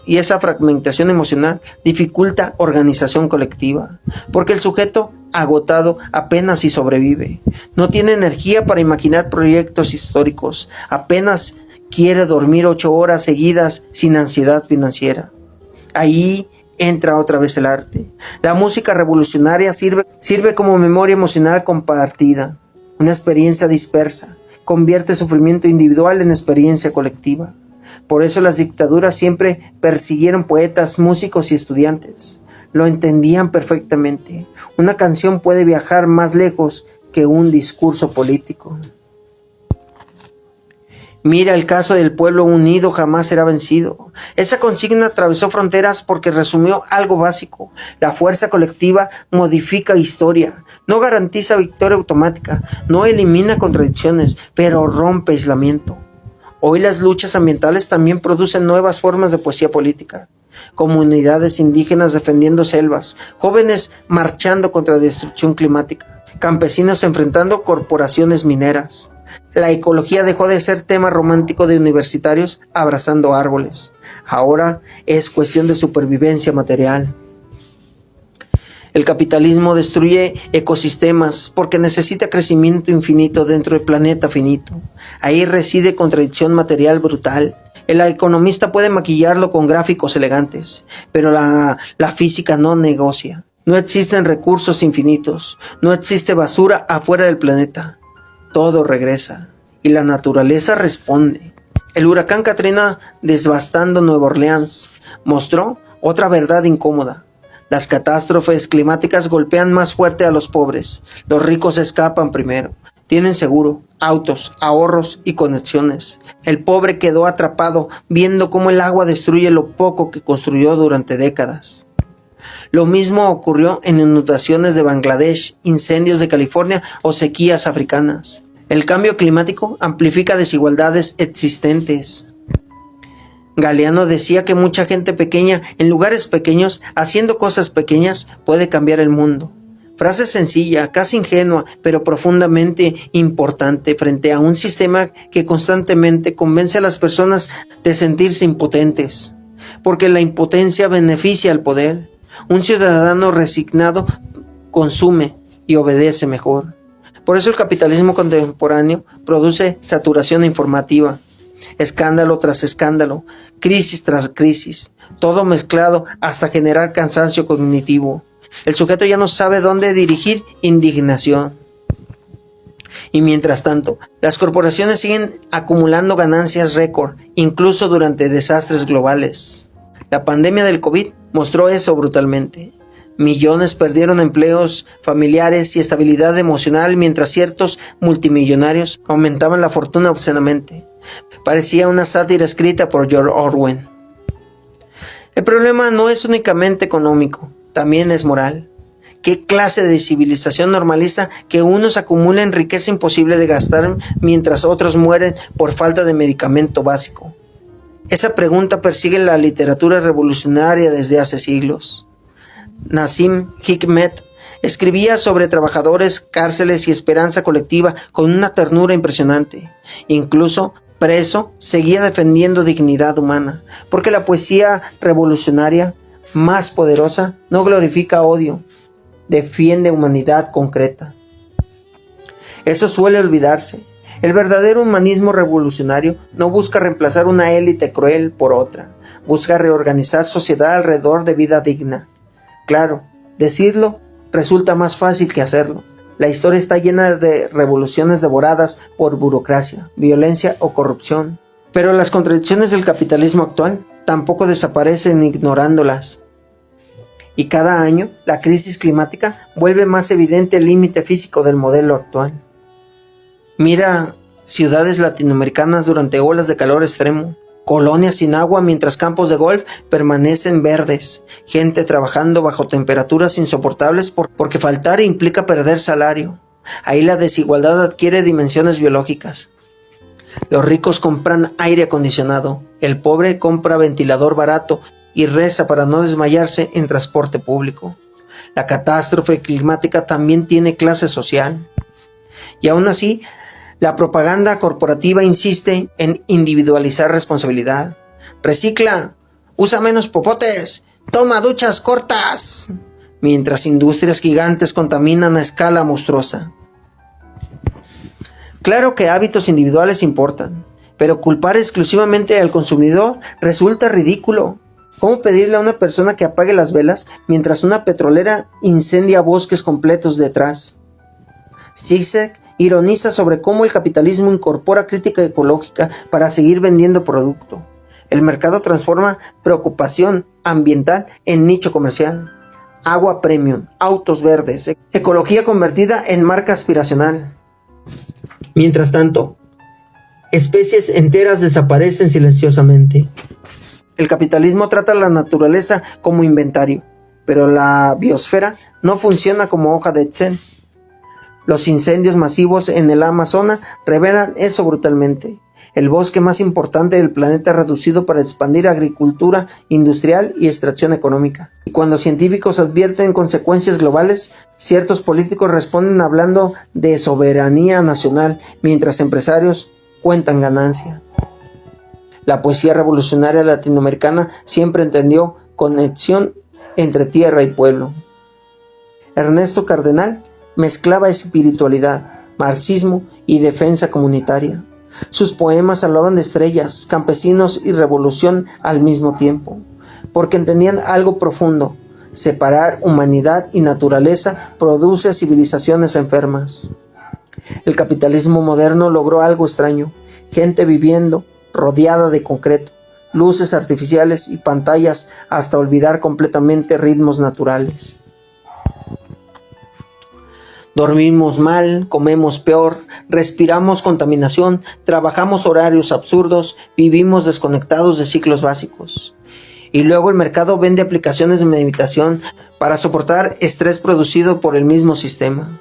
Y esa fragmentación emocional dificulta organización colectiva, porque el sujeto agotado apenas si sobrevive. No tiene energía para imaginar proyectos históricos, apenas quiere dormir 8 horas seguidas sin ansiedad financiera. Ahí entra otra vez el arte. La música revolucionaria sirve como memoria emocional compartida, una experiencia dispersa. Convierte sufrimiento individual en experiencia colectiva. Por eso las dictaduras siempre persiguieron poetas, músicos y estudiantes. Lo entendían perfectamente. Una canción puede viajar más lejos que un discurso político. Mira el caso del pueblo unido jamás será vencido. Esa consigna atravesó fronteras porque resumió algo básico. La fuerza colectiva modifica historia. No garantiza victoria automática, no elimina contradicciones, pero rompe aislamiento. Hoy las luchas ambientales también producen nuevas formas de poesía política. Comunidades indígenas defendiendo selvas, jóvenes marchando contra la destrucción climática, campesinos enfrentando corporaciones mineras. La ecología dejó de ser tema romántico de universitarios abrazando árboles. Ahora es cuestión de supervivencia material. El capitalismo destruye ecosistemas porque necesita crecimiento infinito dentro del planeta finito. Ahí reside contradicción material brutal. El economista puede maquillarlo con gráficos elegantes, pero la física no negocia. No existen recursos infinitos, no existe basura afuera del planeta. Todo regresa y la naturaleza responde. El huracán Katrina devastando Nueva Orleans mostró otra verdad incómoda. Las catástrofes climáticas golpean más fuerte a los pobres. Los ricos escapan primero. Tienen seguro, autos, ahorros y conexiones. El pobre quedó atrapado viendo cómo el agua destruye lo poco que construyó durante décadas. Lo mismo ocurrió en inundaciones de Bangladesh, incendios de California o sequías africanas. El cambio climático amplifica desigualdades existentes. Galeano decía que mucha gente pequeña, en lugares pequeños, haciendo cosas pequeñas, puede cambiar el mundo. Frase sencilla, casi ingenua, pero profundamente importante frente a un sistema que constantemente convence a las personas de sentirse impotentes, porque la impotencia beneficia al poder. Un ciudadano resignado consume y obedece mejor. Por eso el capitalismo contemporáneo produce saturación informativa, escándalo tras escándalo, crisis tras crisis, todo mezclado hasta generar cansancio cognitivo. El sujeto ya no sabe dónde dirigir indignación. Y mientras tanto, las corporaciones siguen acumulando ganancias récord, incluso durante desastres globales. La pandemia del COVID mostró eso brutalmente. Millones perdieron empleos familiares y estabilidad emocional mientras ciertos multimillonarios aumentaban la fortuna obscenamente. Parecía una sátira escrita por George Orwell. El problema no es únicamente económico, también es moral. ¿Qué clase de civilización normaliza que unos acumulen riqueza imposible de gastar mientras otros mueren por falta de medicamento básico? Esa pregunta persigue la literatura revolucionaria desde hace siglos. Nassim Hikmet escribía sobre trabajadores, cárceles y esperanza colectiva con una ternura impresionante. Incluso preso, seguía defendiendo dignidad humana, porque la poesía revolucionaria más poderosa no glorifica odio, defiende humanidad concreta. Eso suele olvidarse. El verdadero humanismo revolucionario no busca reemplazar una élite cruel por otra, busca reorganizar sociedad alrededor de vida digna. Claro, decirlo resulta más fácil que hacerlo. La historia está llena de revoluciones devoradas por burocracia, violencia o corrupción, pero las contradicciones del capitalismo actual tampoco desaparecen ignorándolas. Y cada año, la crisis climática vuelve más evidente el límite físico del modelo actual. Mira ciudades latinoamericanas durante olas de calor extremo, colonias sin agua mientras campos de golf permanecen verdes, gente trabajando bajo temperaturas insoportables porque faltar implica perder salario. Ahí la desigualdad adquiere dimensiones biológicas. Los ricos compran aire acondicionado, el pobre compra ventilador barato y reza para no desmayarse en transporte público. La catástrofe climática también tiene clase social. Y aún así, la propaganda corporativa insiste en individualizar responsabilidad. Recicla, usa menos popotes, toma duchas cortas, mientras industrias gigantes contaminan a escala monstruosa. Claro que hábitos individuales importan, pero culpar exclusivamente al consumidor resulta ridículo. ¿Cómo pedirle a una persona que apague las velas mientras una petrolera incendia bosques completos detrás? Zizek ironiza sobre cómo el capitalismo incorpora crítica ecológica para seguir vendiendo producto. El mercado transforma preocupación ambiental en nicho comercial. Agua premium, autos verdes, ecología convertida en marca aspiracional. Mientras tanto, especies enteras desaparecen silenciosamente. El capitalismo trata a la naturaleza como inventario, pero la biosfera no funciona como hoja de Excel. Los incendios masivos en el Amazonas revelan eso brutalmente. El bosque más importante del planeta reducido para expandir agricultura industrial y extracción económica. Y cuando científicos advierten consecuencias globales, ciertos políticos responden hablando de soberanía nacional, mientras empresarios cuentan ganancia. La poesía revolucionaria latinoamericana siempre entendió conexión entre tierra y pueblo. Ernesto Cardenal mezclaba espiritualidad, marxismo y defensa comunitaria. Sus poemas hablaban de estrellas, campesinos y revolución al mismo tiempo, porque entendían algo profundo: separar humanidad y naturaleza produce civilizaciones enfermas. El capitalismo moderno logró algo extraño: gente viviendo rodeada de concreto, luces artificiales y pantallas hasta olvidar completamente ritmos naturales. Dormimos mal, comemos peor, respiramos contaminación, trabajamos horarios absurdos, vivimos desconectados de ciclos básicos. Y luego el mercado vende aplicaciones de meditación para soportar estrés producido por el mismo sistema.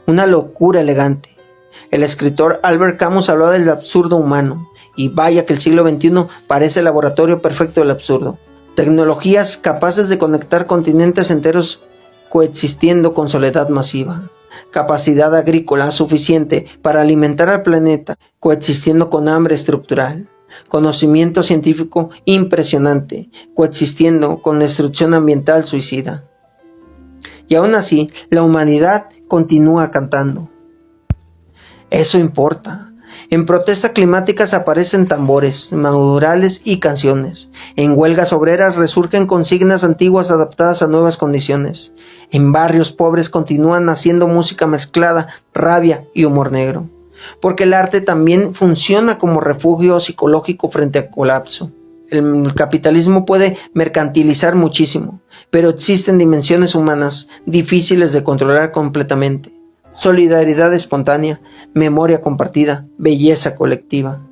Una locura elegante. El escritor Albert Camus hablaba del absurdo humano, Y vaya que el siglo XXI parece el laboratorio perfecto del absurdo. Tecnologías capaces de conectar continentes enteros coexistiendo con soledad masiva. Capacidad agrícola suficiente para alimentar al planeta, coexistiendo con hambre estructural. Conocimiento científico impresionante, coexistiendo con destrucción ambiental suicida. Y aún así, la humanidad continúa cantando. Eso importa. En protestas climáticas aparecen tambores, murales y canciones. En huelgas obreras resurgen consignas antiguas adaptadas a nuevas condiciones. En barrios pobres continúan haciendo música mezclada, rabia y humor negro. Porque el arte también funciona como refugio psicológico frente al colapso. El capitalismo puede mercantilizar muchísimo, pero existen dimensiones humanas difíciles de controlar completamente. Solidaridad espontánea, memoria compartida, belleza colectiva.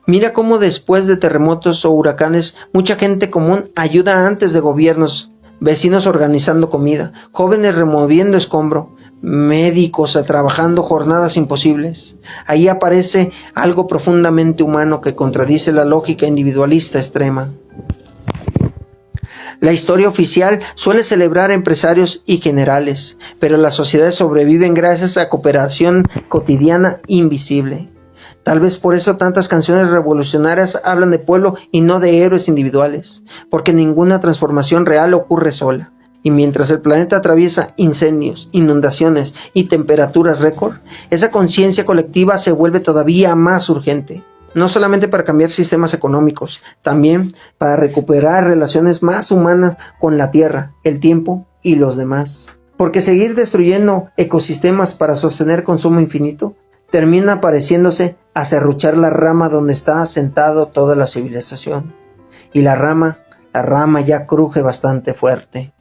Mira cómo después de terremotos o huracanes, mucha gente común ayuda antes de gobiernos, vecinos organizando comida, jóvenes removiendo escombro, médicos trabajando jornadas imposibles. Ahí aparece algo profundamente humano que contradice la lógica individualista extrema. La historia oficial suele celebrar empresarios y generales, pero las sociedades sobreviven gracias a cooperación cotidiana invisible. Tal vez por eso tantas canciones revolucionarias hablan de pueblo y no de héroes individuales, porque ninguna transformación real ocurre sola. Y mientras el planeta atraviesa incendios, inundaciones y temperaturas récord, esa conciencia colectiva se vuelve todavía más urgente. No solamente para cambiar sistemas económicos, también para recuperar relaciones más humanas con la tierra, el tiempo y los demás. Porque seguir destruyendo ecosistemas para sostener consumo infinito termina pareciéndose a serruchar la rama donde está asentado toda la civilización. Y la rama ya cruje bastante fuerte.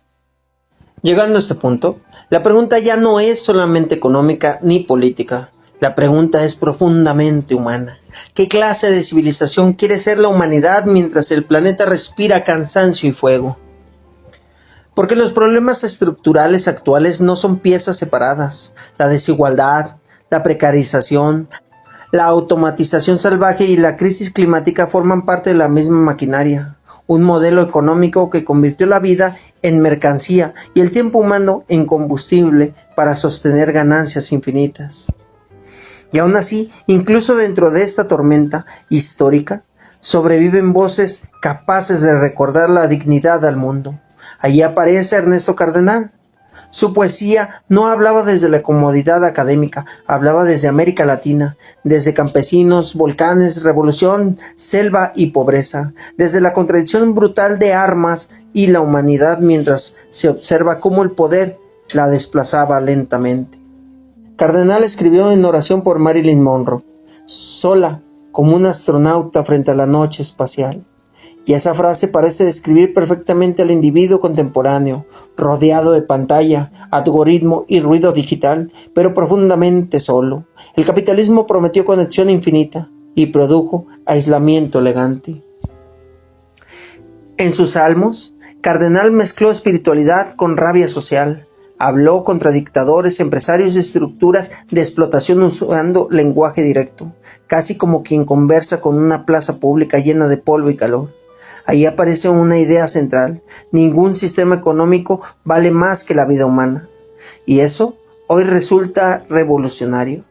Llegando a este punto, la pregunta ya no es solamente económica ni política. La pregunta es profundamente humana. ¿Qué clase de civilización quiere ser la humanidad mientras el planeta respira cansancio y fuego? Porque los problemas estructurales actuales no son piezas separadas. La desigualdad, la precarización, la automatización salvaje y la crisis climática forman parte de la misma maquinaria. Un modelo económico que convirtió la vida en mercancía y el tiempo humano en combustible para sostener ganancias infinitas. Y aún así, incluso dentro de esta tormenta histórica, sobreviven voces capaces de recordar la dignidad al mundo. Allí aparece Ernesto Cardenal. Su poesía no hablaba desde la comodidad académica, hablaba desde América Latina, desde campesinos, volcanes, revolución, selva y pobreza, desde la contradicción brutal de armas y la humanidad mientras se observa cómo el poder la desplazaba lentamente. Cardenal escribió en oración por Marilyn Monroe, sola como un astronauta frente a la noche espacial. Y esa frase parece describir perfectamente al individuo contemporáneo, rodeado de pantalla, algoritmo y ruido digital, pero profundamente solo. El capitalismo prometió conexión infinita y produjo aislamiento elegante. En sus salmos, Cardenal mezcló espiritualidad con rabia social. Habló contra dictadores, empresarios y estructuras de explotación usando lenguaje directo, casi como quien conversa con una plaza pública llena de polvo y calor. Ahí aparece una idea central: ningún sistema económico vale más que la vida humana. Y eso hoy resulta revolucionario,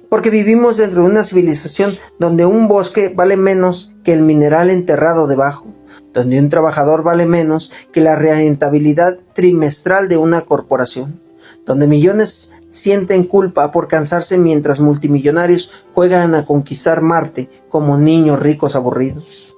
porque vivimos dentro de una civilización donde un bosque vale menos que el mineral enterrado debajo, donde un trabajador vale menos que la rentabilidad trimestral de una corporación, donde millones sienten culpa por cansarse mientras multimillonarios juegan a conquistar Marte como niños ricos aburridos.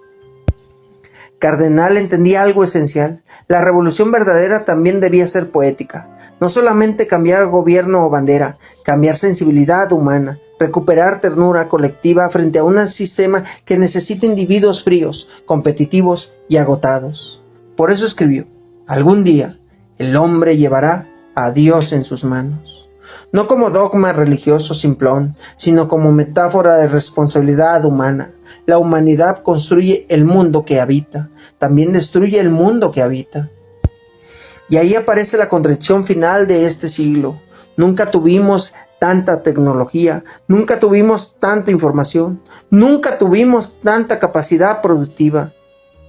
Cardenal entendía algo esencial: la revolución verdadera también debía ser poética, no solamente cambiar gobierno o bandera, cambiar sensibilidad humana, recuperar ternura colectiva frente a un sistema que necesita individuos fríos, competitivos y agotados. Por eso escribió: algún día el hombre llevará a Dios en sus manos. No como dogma religioso simplón, sino como metáfora de responsabilidad humana. La humanidad construye el mundo que habita, también destruye el mundo que habita. Y ahí aparece la contradicción final de este siglo. Nunca tuvimos tanta tecnología, nunca tuvimos tanta información, nunca tuvimos tanta capacidad productiva.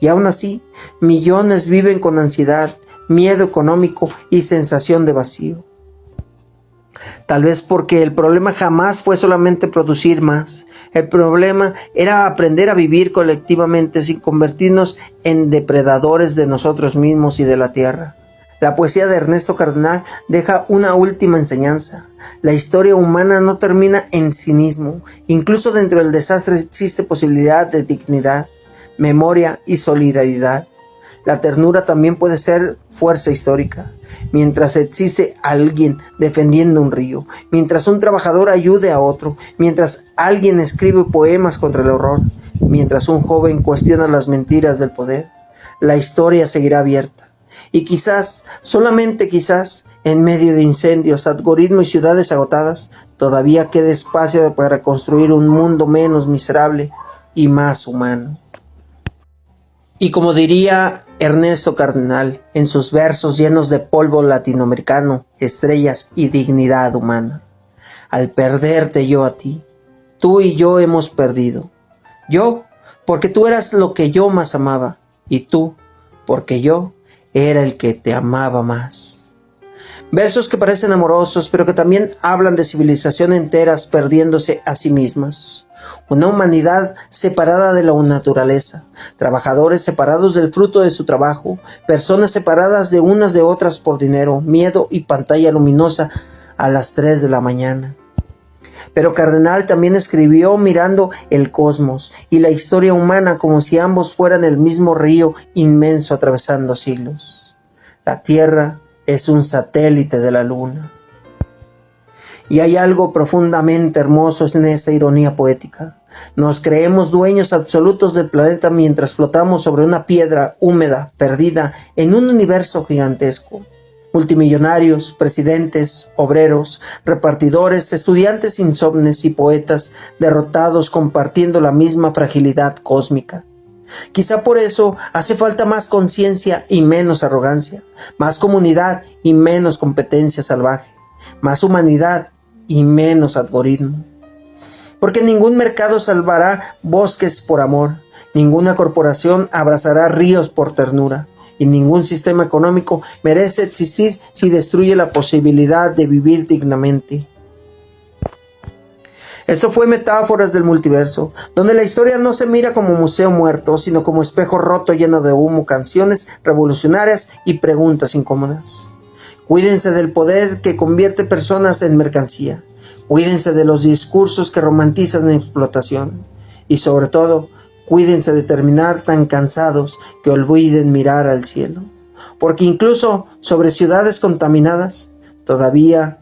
Y aún así, millones viven con ansiedad, miedo económico y sensación de vacío. Tal vez porque el problema jamás fue solamente producir más. El problema era aprender a vivir colectivamente sin convertirnos en depredadores de nosotros mismos y de la tierra. La poesía de Ernesto Cardenal deja una última enseñanza. La historia humana no termina en cinismo. Incluso dentro del desastre existe posibilidad de dignidad, memoria y solidaridad. La ternura también puede ser fuerza histórica. Mientras existe alguien defendiendo un río, mientras un trabajador ayude a otro, mientras alguien escribe poemas contra el horror, mientras un joven cuestiona las mentiras del poder, la historia seguirá abierta. Y quizás, solamente quizás, en medio de incendios, algoritmos y ciudades agotadas, todavía quede espacio para construir un mundo menos miserable y más humano. Y como diría Ernesto Cardenal en sus versos llenos de polvo latinoamericano, estrellas y dignidad humana: al perderte yo a ti, tú y yo hemos perdido. Yo, porque tú eras lo que yo más amaba, y tú, porque yo era el que te amaba más. Versos que parecen amorosos, pero que también hablan de civilización enteras perdiéndose a sí mismas. Una humanidad separada de la naturaleza, trabajadores separados del fruto de su trabajo, personas separadas de unas de otras por dinero, miedo y pantalla luminosa a las 3 de la mañana. Pero Cardenal también escribió mirando el cosmos y la historia humana como si ambos fueran el mismo río inmenso atravesando siglos. La Tierra es un satélite de la Luna. Y hay algo profundamente hermoso en esa ironía poética. Nos creemos dueños absolutos del planeta mientras flotamos sobre una piedra húmeda, perdida en un universo gigantesco. Multimillonarios, presidentes, obreros, repartidores, estudiantes insomnes y poetas derrotados compartiendo la misma fragilidad cósmica. Quizá por eso hace falta más conciencia y menos arrogancia, más comunidad y menos competencia salvaje, más humanidad y menos algoritmo. Porque ningún mercado salvará bosques por amor, ninguna corporación abrazará ríos por ternura, y ningún sistema económico merece existir si destruye la posibilidad de vivir dignamente. Esto fue Metáforas del Multiverso, donde la historia no se mira como museo muerto, sino como espejo roto lleno de humo, canciones revolucionarias y preguntas incómodas. Cuídense del poder que convierte personas en mercancía. Cuídense de los discursos que romantizan la explotación. Y sobre todo, cuídense de terminar tan cansados que olviden mirar al cielo. Porque incluso sobre ciudades contaminadas, todavía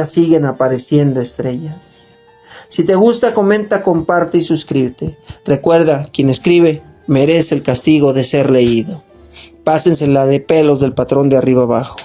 siguen apareciendo estrellas. Si te gusta, comenta, comparte y suscríbete. Recuerda, quien escribe merece el castigo de ser leído. Pásensela de pelos del patrón de arriba abajo.